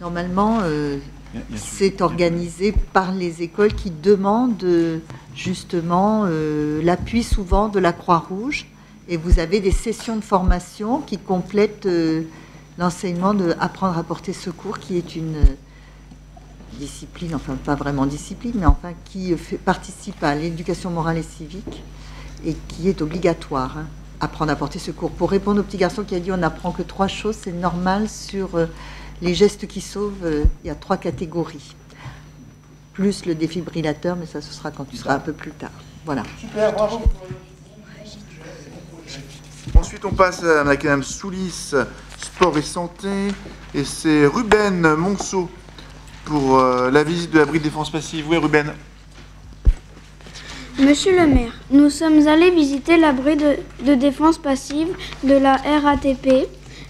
Normalement, c'est organisé par les écoles qui demandent justement l'appui souvent de la Croix-Rouge. Et vous avez des sessions de formation qui complètent l'enseignement de apprendre à porter secours, qui est une discipline, enfin pas vraiment discipline, mais enfin qui participe à l'éducation morale et civique et qui est obligatoire. Apprendre à porter secours. Pour répondre au petit garçon qui a dit on n'apprend que 3 choses, c'est normal sur les gestes qui sauvent, il y a 3 catégories. Plus le défibrillateur, mais ça ce sera quand tu seras un peu plus tard. Voilà. Super, bravo. Ensuite on passe à Mme Soulis, sport et santé, et c'est Ruben Monceau pour la visite de l'abri de défense passive. Oui, Ruben. Monsieur le maire, nous sommes allés visiter l'abri de défense passive de la RATP.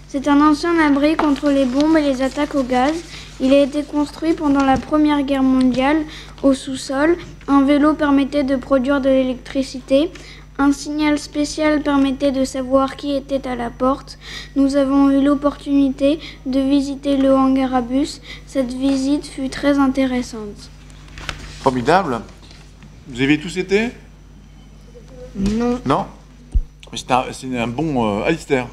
C'est un ancien abri contre les bombes et les attaques au gaz. Il a été construit pendant la Première Guerre mondiale au sous-sol. Un vélo permettait de produire de l'électricité. Un signal spécial permettait de savoir qui était à la porte. Nous avons eu l'opportunité de visiter le hangar à bus. Cette visite fut très intéressante. Formidable. Vous avez tous été? Non. Non? Mais c'est un bon Alistair.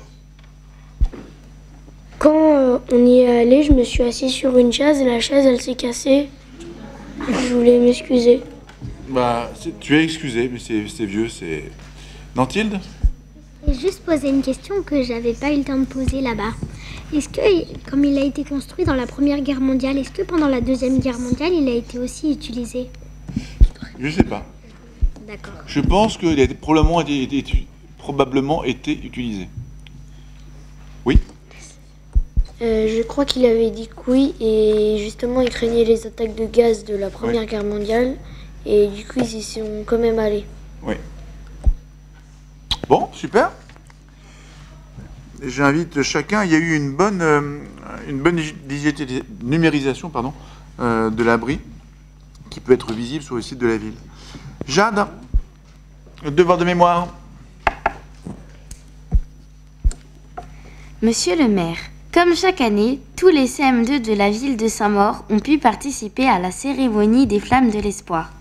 Quand on y est allé, je me suis assis sur une chaise et la chaise, elle s'est cassée. Je voulais m'excuser. Bah, tu es excusé, mais c'est vieux, c'est... Nantilde? J'ai juste posé une question que j'avais pas eu le temps de poser là-bas. Est-ce que, comme il a été construit dans la Première Guerre mondiale, est-ce que pendant la Deuxième Guerre mondiale, il a été aussi utilisé? Je sais pas. D'accord. Je pense qu'il a probablement été utilisé. Oui? Je crois qu'il avait dit que oui, et justement, il craignait les attaques de gaz de la Première Guerre mondiale, et du coup, ils y sont quand même allés. Oui. Bon, super. J'invite chacun. Il y a eu une bonne numérisation de l'abri qui peut être visible sur le site de la ville. Jade, le devoir de mémoire. Monsieur le maire, comme chaque année, tous les CM2 de la ville de Saint-Maur ont pu participer à la cérémonie des Flammes de l'Espoir.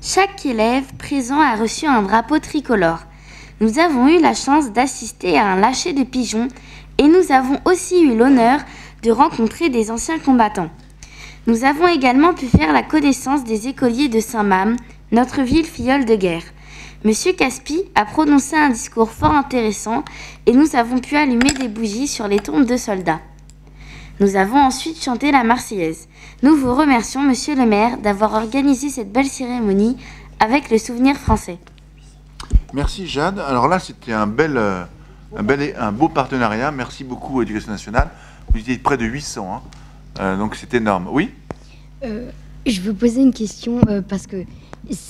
Chaque élève présent a reçu un drapeau tricolore. Nous avons eu la chance d'assister à un lâcher de pigeons et nous avons aussi eu l'honneur de rencontrer des anciens combattants. Nous avons également pu faire la connaissance des écoliers de Saint-Mame, notre ville filleule de guerre. Monsieur Caspi a prononcé un discours fort intéressant et nous avons pu allumer des bougies sur les tombes de soldats. Nous avons ensuite chanté la Marseillaise. Nous vous remercions, monsieur le maire, d'avoir organisé cette belle cérémonie avec le souvenir français. Merci Jade. Alors là, c'était un bel un beau partenariat. Merci beaucoup, Éducation nationale. Vous étiez près de 800, hein. Donc c'est énorme. Oui? Je veux poser une question parce que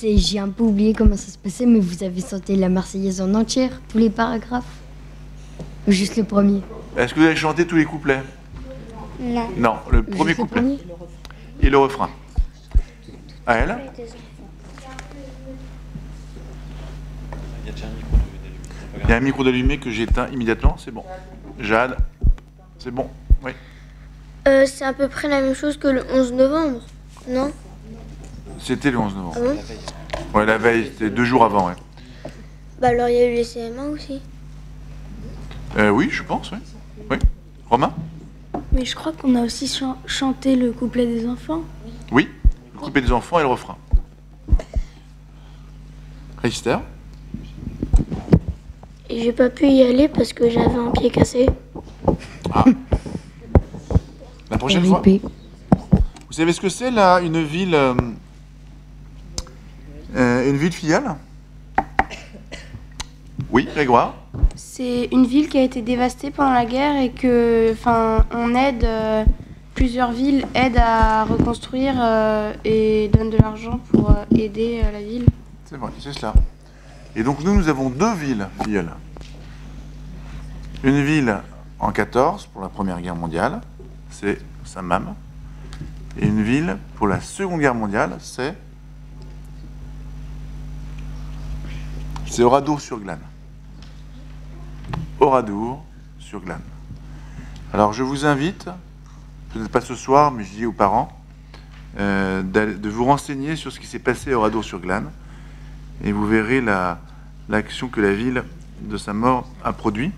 j'ai un peu oublié comment ça se passait, mais vous avez chanté la Marseillaise en entière, tous les paragraphes? Ou juste le premier? Est-ce que vous avez chanté tous les couplets? Non. Non, le premier couplet. Et le refrain. À elle? Il y a un micro d'allumé que j'éteins immédiatement, c'est bon. Jade, c'est bon, oui. C'est à peu près la même chose que le 11 novembre, non? C'était le 11 novembre. Ah bon? Ouais, la veille, c'était 2 jours avant, ouais. Bah alors il y a eu les CM1 aussi. Oui, je pense, oui. Oui. Romain? Mais je crois qu'on a aussi chanté le couplet des enfants. Oui, le couplet des enfants et le refrain. Esther? Et j'ai pas pu y aller parce que j'avais un pied cassé. Ah. La prochaine fois. Vous savez ce que c'est là, une ville filiale? Oui, Grégoire? C'est une ville qui a été dévastée pendant la guerre et que, on aide, plusieurs villes aident à reconstruire et donnent de l'argent pour aider la ville. C'est vrai, c'est cela. Et donc nous avons 2 villes filiales. Une ville en 14 pour la Première Guerre mondiale, c'est Saint-Mame. Et une ville pour la Seconde Guerre mondiale, c'est Oradour-sur-Glane. Oradour-sur-Glane. Alors je vous invite, peut-être pas ce soir, mais je dis aux parents, de vous renseigner sur ce qui s'est passé à Oradour-sur-Glane. Et vous verrez l'action que la ville de Saint-Maur a produit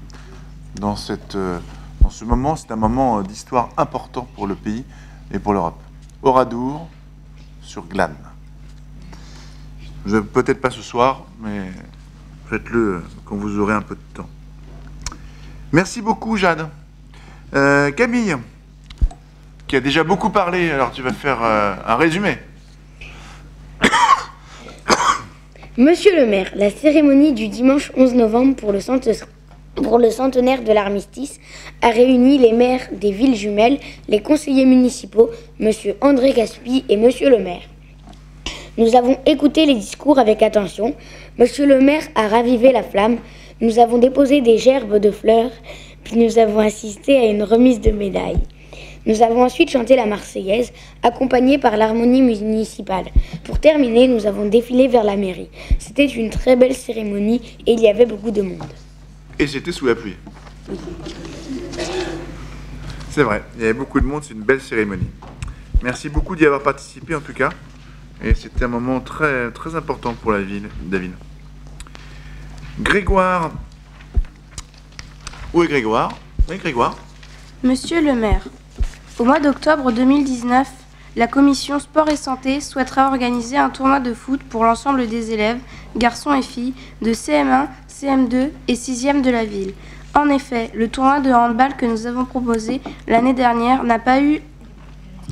dans ce moment. C'est un moment d'histoire important pour le pays et pour l'Europe. Oradour-sur-Glane. Peut-être pas ce soir, mais faites-le quand vous aurez un peu de temps. Merci beaucoup, Jade. Camille, qui a déjà beaucoup parlé, alors tu vas faire un résumé. Monsieur le maire, la cérémonie du dimanche 11 novembre pour le centenaire de l'armistice a réuni les maires des villes jumelles, les conseillers municipaux, monsieur André Caspi et monsieur le maire. Nous avons écouté les discours avec attention. Monsieur le maire a ravivé la flamme. Nous avons déposé des gerbes de fleurs, puis nous avons assisté à une remise de médailles. Nous avons ensuite chanté la Marseillaise, accompagnée par l'harmonie municipale. Pour terminer, nous avons défilé vers la mairie. C'était une très belle cérémonie et il y avait beaucoup de monde. Et c'était sous la pluie. C'est vrai, il y avait beaucoup de monde, c'est une belle cérémonie. Merci beaucoup d'y avoir participé en tout cas. Et c'était un moment très, très important pour la ville, David. Grégoire. Où est Grégoire? Oui, Grégoire. Monsieur le maire, au mois d'octobre 2019, la commission Sport et Santé souhaitera organiser un tournoi de foot pour l'ensemble des élèves, garçons et filles, de CM1, CM2 et 6e de la ville. En effet, le tournoi de handball que nous avons proposé l'année dernière n'a pas eu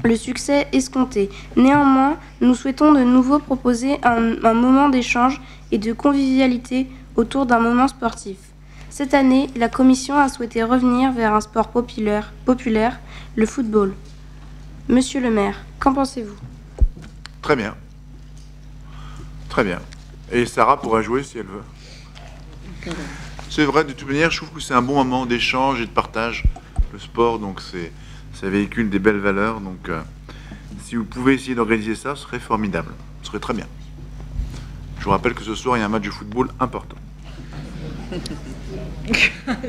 le succès escompté. Néanmoins, nous souhaitons de nouveau proposer un moment d'échange et de convivialité autour d'un moment sportif. Cette année, la commission a souhaité revenir vers un sport populaire, le football. Monsieur le maire, qu'en pensez-vous? Très bien. Très bien. Et Sarah pourra jouer si elle veut. C'est vrai, de toute manière, je trouve que c'est un bon moment d'échange et de partage. Le sport, donc ça véhicule des belles valeurs. Donc si vous pouvez essayer d'organiser ça, ce serait formidable. Ce serait très bien. Je vous rappelle que ce soir, il y a un match de football important.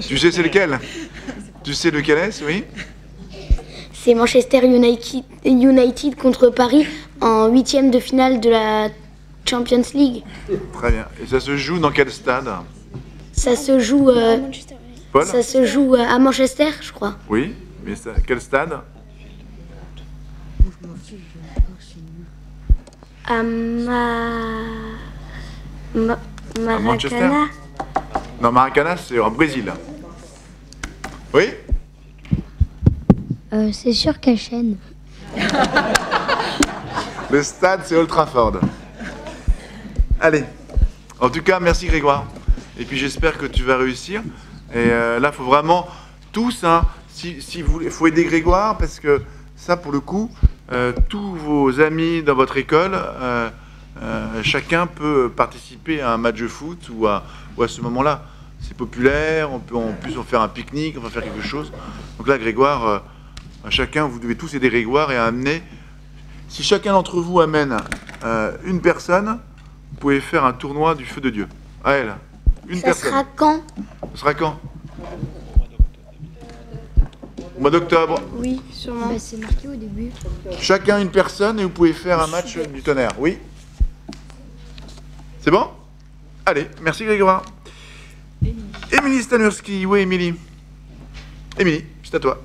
Tu sais c'est lequel? Tu sais lequel est-ce, oui? C'est Manchester United contre Paris en 8e de finale de la Champions League. Très bien. Et ça se joue dans quel stade? Ça se joue, Paul? ça se joue à Manchester, je crois. Oui, mais quel stade? À Manchester? Non, Maracana, c'est au Brésil. Oui? C'est sur quelle chaîne? Le stade, c'est Old Trafford. Allez. En tout cas, merci Grégoire. Et puis j'espère que tu vas réussir. Et là, il faut vraiment tous, hein, si vous, il faut aider Grégoire, parce que ça, pour le coup, tous vos amis dans votre école, chacun peut participer à un match de foot ou à ce moment-là. C'est populaire, on peut en plus en faire un pique-nique, on va faire quelque chose. Donc là, Grégoire, chacun, vous devez tous aider Grégoire et amener. Si chacun d'entre vous amène une personne, vous pouvez faire un tournoi du feu de Dieu. À elle, une personne. Ça sera quand? Ça sera quand? Au mois d'octobre. Oui, sûrement. Bah, c'est marqué au début. Chacun une personne et vous pouvez faire un match du tonnerre. Oui? C'est bon? Allez, merci Grégoire. Émilie Stanurski. Oui, Émilie. Émilie, c'est à toi.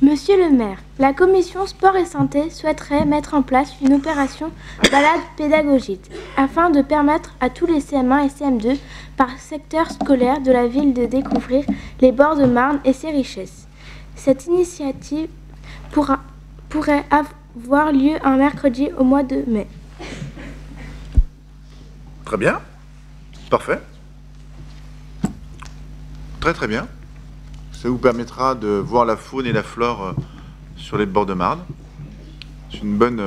Monsieur le maire, la commission sport et santé souhaiterait mettre en place une opération balade pédagogique afin de permettre à tous les CM1 et CM2 par secteur scolaire de la ville de découvrir les bords de Marne et ses richesses. Cette initiative pourrait avoir lieu un mercredi au mois de mai. Très bien. Parfait. Très très bien. Ça vous permettra de voir la faune et la flore sur les bords de Marne. C'est une bonne...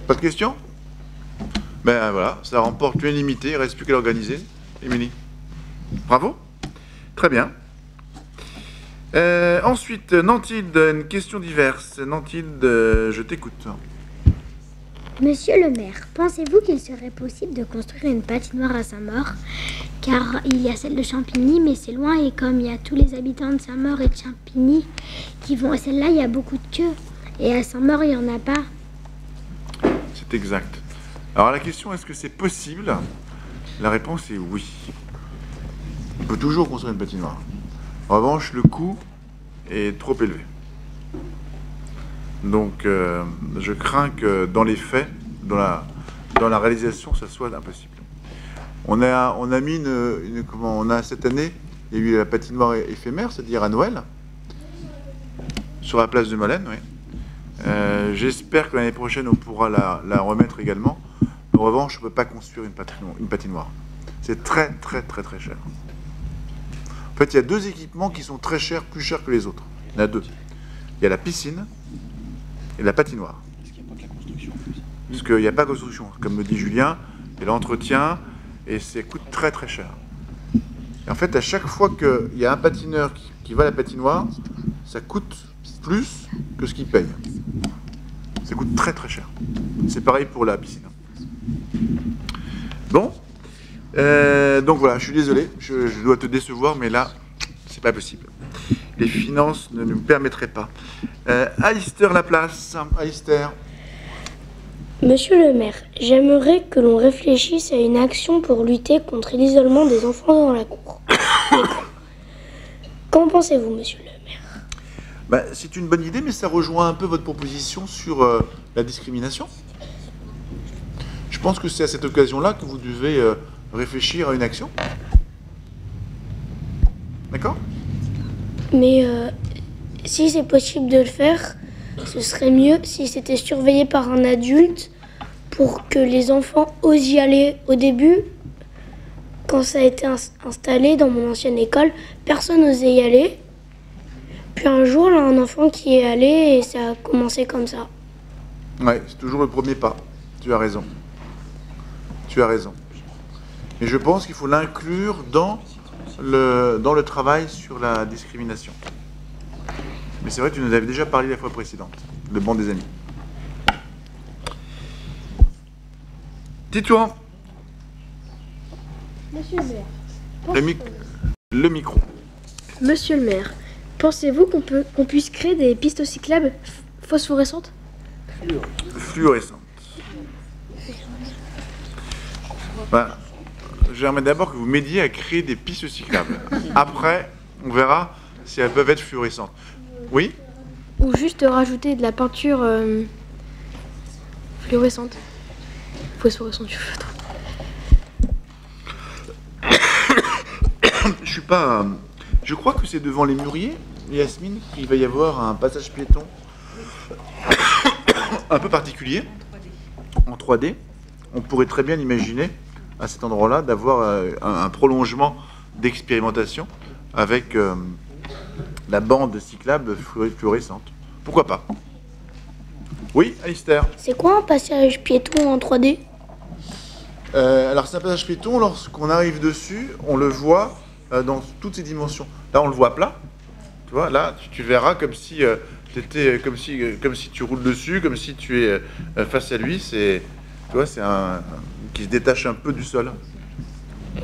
Pas de questions? Ben voilà, ça remporte l'unanimité, il ne reste plus qu'à l'organiser. Émilie. Bravo. Très bien. Ensuite, Nantide, une question diverse. Nantide, je t'écoute. Monsieur le maire, pensez-vous qu'il serait possible de construire une patinoire à Saint-Maur? Car il y a celle de Champigny, mais c'est loin, et comme il y a tous les habitants de Saint-Maur et de Champigny qui vont à celle-là, il y a beaucoup de queues. Et à Saint-Maur, il n'y en a pas. C'est exact. Alors la question, est-ce que c'est possible? La réponse est oui. On peut toujours construire une patinoire. En revanche, le coût est trop élevé. Donc, je crains que dans les faits, dans la réalisation, ça soit impossible. On a mis on a cette année, il y a eu la patinoire éphémère, c'est-à-dire à Noël, sur la place de Molène, oui. J'espère que l'année prochaine, on pourra la remettre également. En revanche, on ne peut pas construire une patinoire. C'est très, très, très, très cher. En fait, il y a deux équipements qui sont très chers, plus chers que les autres. Il y en a deux. Il y a la piscine et la patinoire. Parce qu'il n'y a pas de construction. Comme me dit Julien, il y a l'entretien et ça coûte très très cher. Et en fait, à chaque fois qu'il y a un patineur qui va à la patinoire, ça coûte plus que ce qu'il paye. Ça coûte très très cher. C'est pareil pour la piscine. Bon. Donc voilà, je suis désolé, je dois te décevoir, mais là, c'est pas possible. Les finances ne nous permettraient pas. Alistair Laplace. Alistair. Monsieur le maire, j'aimerais que l'on réfléchisse à une action pour lutter contre l'isolement des enfants dans la cour. Qu'en pensez-vous, monsieur le maire? C'est une bonne idée, mais ça rejoint un peu votre proposition sur la discrimination. Je pense que c'est à cette occasion-là que vous devez réfléchir à une action. D'accord? Mais si c'est possible de le faire, ce serait mieux si c'était surveillé par un adulte pour que les enfants osent y aller. Au début, quand ça a été installé dans mon ancienne école, personne n'osait y aller. Puis un jour, là, un enfant qui est allé et ça a commencé comme ça. Ouais, c'est toujours le premier pas. Tu as raison. Tu as raison. Mais je pense qu'il faut l'inclure dans le travail sur la discrimination. Mais c'est vrai que tu nous avais déjà parlé la fois précédente, le banc des amis. Dis-toi. Monsieur le maire. Le micro. Monsieur le maire, pensez-vous qu'on puisse créer des pistes cyclables phosphorescentes? Fluorescentes. J'aimerais d'abord que vous m'aidiez à créer des pistes cyclables. Après, on verra si elles peuvent être fluorescentes. Oui? Ou juste rajouter de la peinture fluorescente. Phosphorescente, je veux. Je suis pas... Je crois que c'est devant les mûriers, Yasmine, qu'il va y avoir un passage piéton un peu particulier, en 3D. On pourrait très bien imaginer à cet endroit-là, d'avoir un prolongement d'expérimentation avec la bande cyclable fluorescente. Pourquoi pas? Oui, Alistair. C'est quoi un passage piéton en 3D? Alors c'est un passage piéton, lorsqu'on arrive dessus, on le voit dans toutes ses dimensions. Là, on le voit plat. Tu vois, là, tu verras comme si comme si tu roules dessus, comme si tu es face à lui. Tu vois, c'est un qui se détache un peu du sol.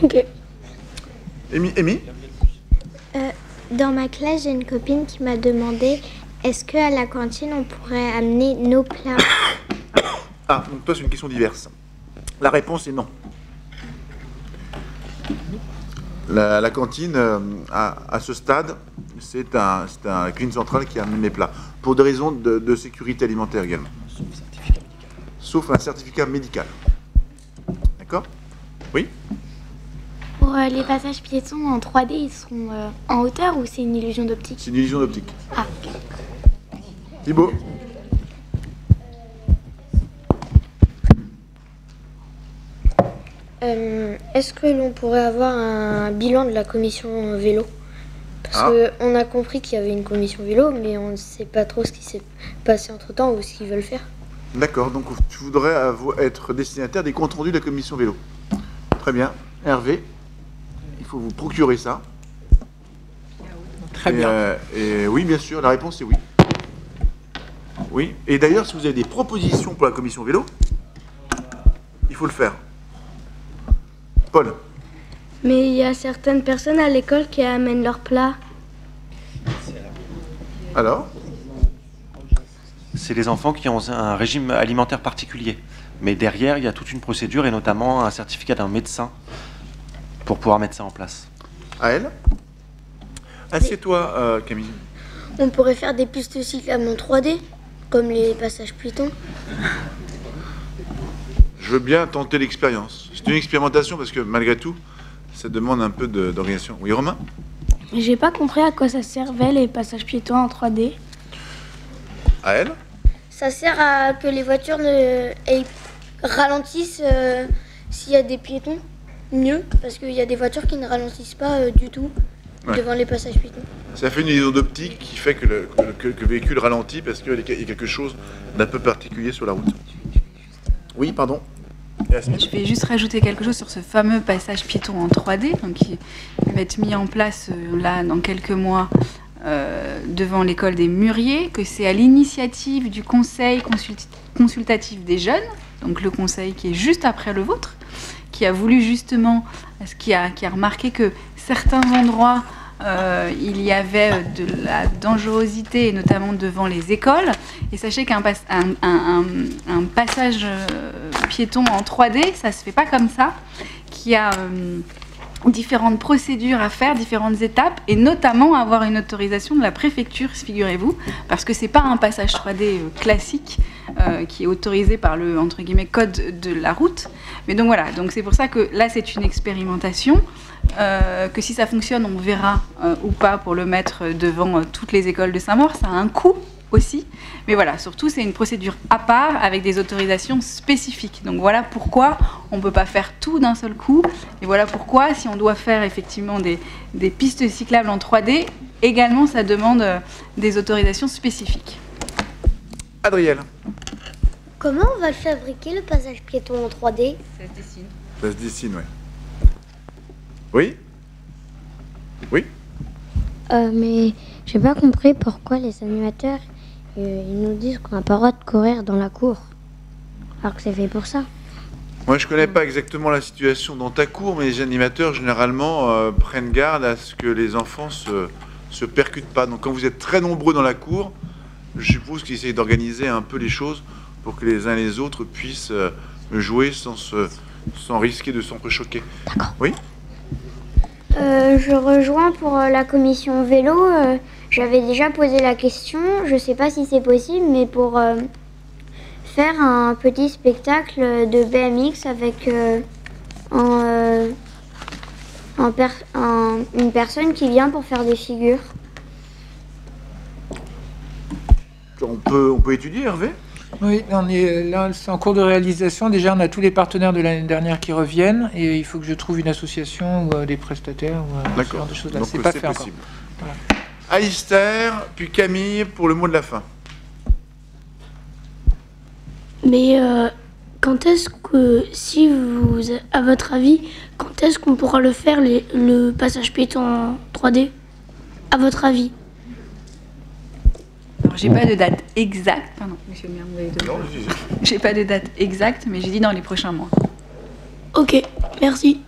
Ok. Amy? Dans ma classe, j'ai une copine qui m'a demandé est-ce qu'à la cantine, on pourrait amener nos plats? Ah, donc toi, c'est une question diverse. La réponse est non. La cantine, à ce stade, c'est un cuisine centrale qui amène les plats, pour des raisons de sécurité alimentaire également. Sauf un certificat médical. D'accord? Oui? Pour les passages piétons en 3D, ils seront en hauteur ou c'est une illusion d'optique? C'est une illusion d'optique. Ah, ok. Thibaut? Est-ce que l'on pourrait avoir un bilan de la commission vélo? Parce qu'on a compris qu'il y avait une commission vélo, mais on ne sait pas trop ce qui s'est passé entre-temps ou ce qu'ils veulent faire. D'accord, donc tu voudrais être destinataire des comptes rendus de la commission vélo. Très bien. Hervé, il faut vous procurer ça. Très bien. Et oui, bien sûr, la réponse est oui. Oui, et d'ailleurs, si vous avez des propositions pour la commission vélo, il faut le faire. Paul? Mais il y a certaines personnes à l'école qui amènent leurs plats. Alors? C'est les enfants qui ont un régime alimentaire particulier. Mais derrière, il y a toute une procédure et notamment un certificat d'un médecin pour pouvoir mettre ça en place. À elle? Assieds-toi, Camille. On pourrait faire des pistes cyclables en 3D, comme les passages piétons. Je veux bien tenter l'expérience. C'est une expérimentation parce que malgré tout, ça demande un peu d'organisation. Oui, Romain? J'ai pas compris à quoi ça servait les passages piétons en 3D. À elle? Ça sert à que les voitures ralentissent s'il y a des piétons. Mieux, parce qu'il y a des voitures qui ne ralentissent pas du tout devant les passages piétons. Ça fait une illusion d'optique qui fait que le véhicule ralentit parce qu'il y a quelque chose d'un peu particulier sur la route. Oui, pardon. Je vais juste rajouter quelque chose sur ce fameux passage piéton en 3D, donc qui va être mis en place là dans quelques mois devant l'école des Mûriers, que c'est à l'initiative du conseil consultatif des jeunes, donc le conseil qui est juste après le vôtre, qui a voulu justement, qui a remarqué que certains endroits il y avait de la dangerosité, et notamment devant les écoles. Et sachez qu'un passage piéton en 3D, ça se fait pas comme ça, qu'il y a différentes procédures à faire, différentes étapes, et notamment avoir une autorisation de la préfecture, figurez-vous, parce que c'est pas un passage 3D classique qui est autorisé par le entre guillemets code de la route. Mais donc voilà, donc c'est pour ça que là c'est une expérimentation. Que si ça fonctionne, on verra ou pas pour le mettre devant toutes les écoles de Saint-Maur. Ça a un coût aussi, mais voilà, surtout c'est une procédure à part avec des autorisations spécifiques. Donc voilà pourquoi on ne peut pas faire tout d'un seul coup, et voilà pourquoi si on doit faire effectivement des pistes cyclables en 3D, également ça demande des autorisations spécifiques. Adriel? Comment on va le fabriquer, le passage piéton en 3D? Ça se dessine. Ça se dessine, oui. Oui? Oui? Mais j'ai pas compris pourquoi les animateurs ils nous disent qu'on n'a pas le droit de courir dans la cour, alors que c'est fait pour ça. Moi, je connais pas exactement la situation dans ta cour, mais les animateurs, généralement, prennent garde à ce que les enfants se percutent pas. Donc, quand vous êtes très nombreux dans la cour, je suppose qu'ils essayent d'organiser un peu les choses pour que les uns et les autres puissent jouer sans risquer de s'entrechoquer. D'accord. Oui? Je rejoins pour la commission vélo. J'avais déjà posé la question, je sais pas si c'est possible, mais pour faire un petit spectacle de BMX avec une personne qui vient pour faire des figures. On peut étudier, Hervé? Oui, on est là, c'est en cours de réalisation. Déjà, on a tous les partenaires de l'année dernière qui reviennent et il faut que je trouve une association ou des prestataires ou ce genre de choses là. Donc C'est pas c'est fait encore. possible. Voilà. Alistair, puis Camille pour le mot de la fin. Mais quand est-ce que, si vous, à votre avis, quand est-ce qu'on pourra le faire, le passage piéton en 3D? À votre avis? Alors, j'ai pas de date exacte. Pardon, monsieur le maire, vous avez demandé. J'ai pas de date exacte, mais j'ai dit dans les prochains mois. Ok, merci.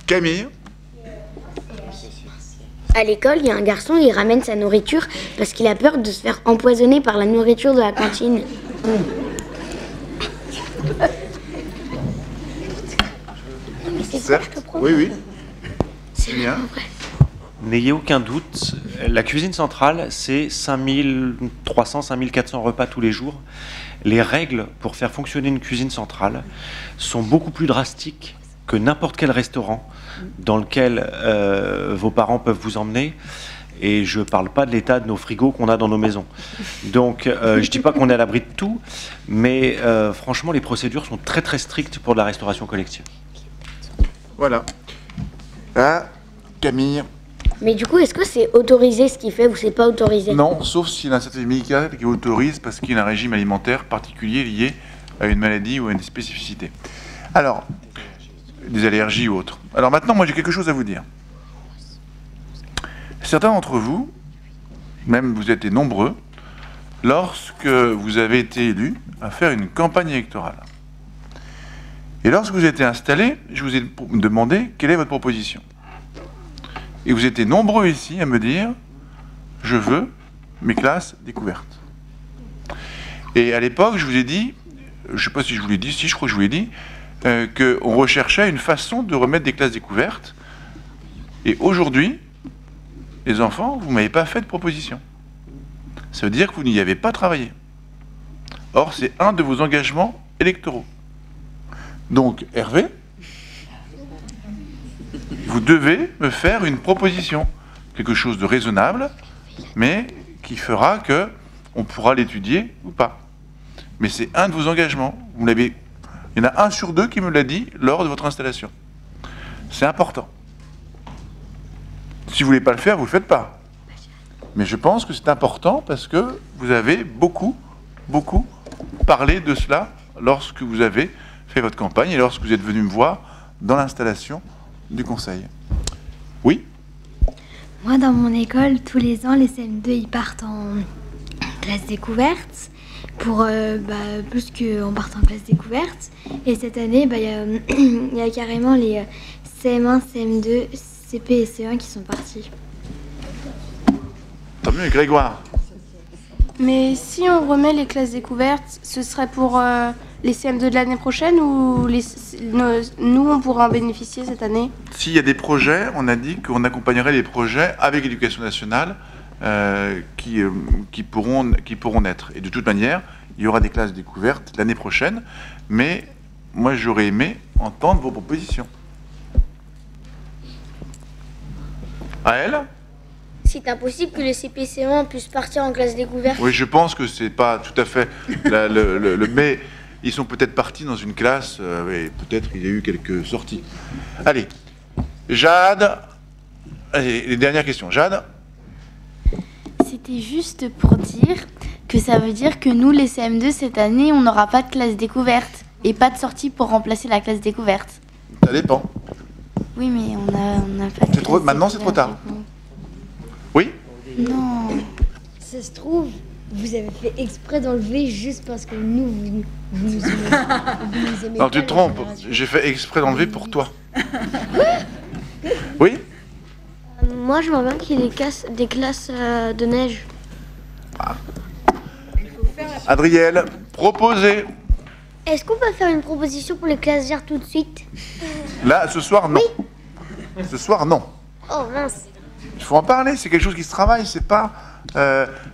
Camille. À l'école, il y a un garçon, il ramène sa nourriture parce qu'il a peur de se faire empoisonner par la nourriture de la cantine. Certes, oui, oui. C'est bien. N'ayez aucun doute, la cuisine centrale, c'est 5300, 5400 repas tous les jours. Les règles pour faire fonctionner une cuisine centrale sont beaucoup plus drastiques que n'importe quel restaurant dans lequel vos parents peuvent vous emmener. Et je ne parle pas de l'état de nos frigos qu'on a dans nos maisons. Donc, je ne dis pas qu'on est à l'abri de tout, mais franchement, les procédures sont très très strictes pour de la restauration collective. Voilà. Ah, Camille. Mais du coup, est-ce que c'est autorisé ce qu'il fait ou c'est pas autorisé? Non, sauf s'il y a un certificat médical qui autorise parce qu'il y a un régime alimentaire particulier lié à une maladie ou à une spécificité. Alors, des allergies ou autres. Alors maintenant, moi j'ai quelque chose à vous dire. Certains d'entre vous, même vous êtes nombreux, lorsque vous avez été élus à faire une campagne électorale. Et lorsque vous êtes installés, je vous ai demandé quelle est votre proposition. Et vous étiez nombreux ici à me dire « Je veux mes classes découvertes ». Et à l'époque, je vous ai dit, je ne sais pas si je vous l'ai dit, si je crois que je vous l'ai dit, qu'on recherchait une façon de remettre des classes découvertes. Et aujourd'hui, les enfants, vous ne m'avez pas fait de proposition. Ça veut dire que vous n'y avez pas travaillé. Or, c'est un de vos engagements électoraux. Donc, Hervé, vous devez me faire une proposition, quelque chose de raisonnable, mais qui fera que on pourra l'étudier ou pas. Mais c'est un de vos engagements. Vous l'avez. Il y en a 1 sur 2 qui me l'a dit lors de votre installation. C'est important. Si vous ne voulez pas le faire, vous ne le faites pas. Mais je pense que c'est important parce que vous avez beaucoup parlé de cela lorsque vous avez fait votre campagne et lorsque vous êtes venu me voir dans l'installation du conseil. Oui? Moi, dans mon école, tous les ans, les CM2, ils partent en classe découverte, pour plus qu'en partant en classe découverte. Et cette année, il y a carrément les CM1, CM2, CP et C1 qui sont partis. Tant mieux, Grégoire. Mais si on remet les classes découvertes, ce serait pour les CM2 de l'année prochaine ou nous, on pourra en bénéficier cette année? S'il y a des projets, on a dit qu'on accompagnerait les projets avec l'Éducation nationale qui pourront naître. Et de toute manière, il y aura des classes découvertes l'année prochaine, mais moi j'aurais aimé entendre vos propositions. À elle? C'est impossible que les CPC1 puissent partir en classe découverte. Oui, je pense que c'est pas tout à fait mais ils sont peut-être partis dans une classe et peut-être il y a eu quelques sorties. Allez, Jade. Allez, les dernières questions. Jade. C'était juste pour dire que ça veut dire que nous, les CM2, cette année, on n'aura pas de classe découverte et pas de sortie pour remplacer la classe découverte. Ça dépend. Oui, mais on n'a pas de classe maintenant, c'est trop tard. Oui? Non. Ça se trouve, vous avez fait exprès d'enlever juste parce que nous, vous nous aimez. Vous nous aimez. Non, tu te trompes. J'ai fait exprès d'enlever pour toi. Oui? Moi, je m'en bien qu'il y ait des classes de neige. Adriel, proposez. Est-ce qu'on peut faire une proposition pour les classes vertes tout de suite? Là, ce soir, non. Oui. Ce soir, non. Oh mince. Il faut en parler, c'est quelque chose qui se travaille, c'est pas... Il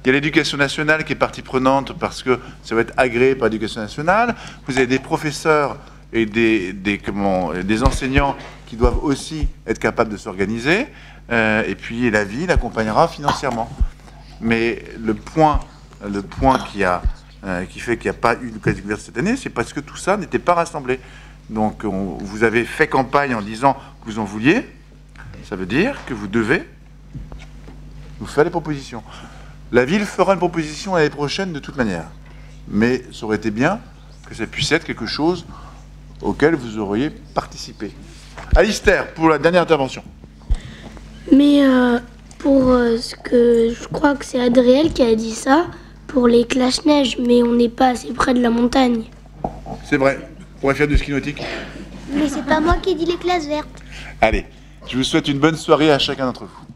y a l'Éducation nationale qui est partie prenante parce que ça va être agréé par l'Éducation nationale. Vous avez des professeurs et des enseignants qui doivent aussi être capables de s'organiser. Et puis la ville accompagnera financièrement. Mais le point qui a qui fait qu'il n'y a pas eu de classe découverte cette année, c'est parce que tout ça n'était pas rassemblé. Donc vous avez fait campagne en disant que vous en vouliez, ça veut dire que vous devez nous faire des propositions. La ville fera une proposition l'année prochaine de toute manière, mais ça aurait été bien que ça puisse être quelque chose auquel vous auriez participé. Alistair, pour la dernière intervention. Mais pour ce que je crois que c'est Adriel qui a dit ça, pour les classes neige, mais on n'est pas assez près de la montagne. C'est vrai, on pourrait faire du ski nautique. Mais c'est pas moi qui ai dit les classes vertes. Allez, je vous souhaite une bonne soirée à chacun d'entre vous.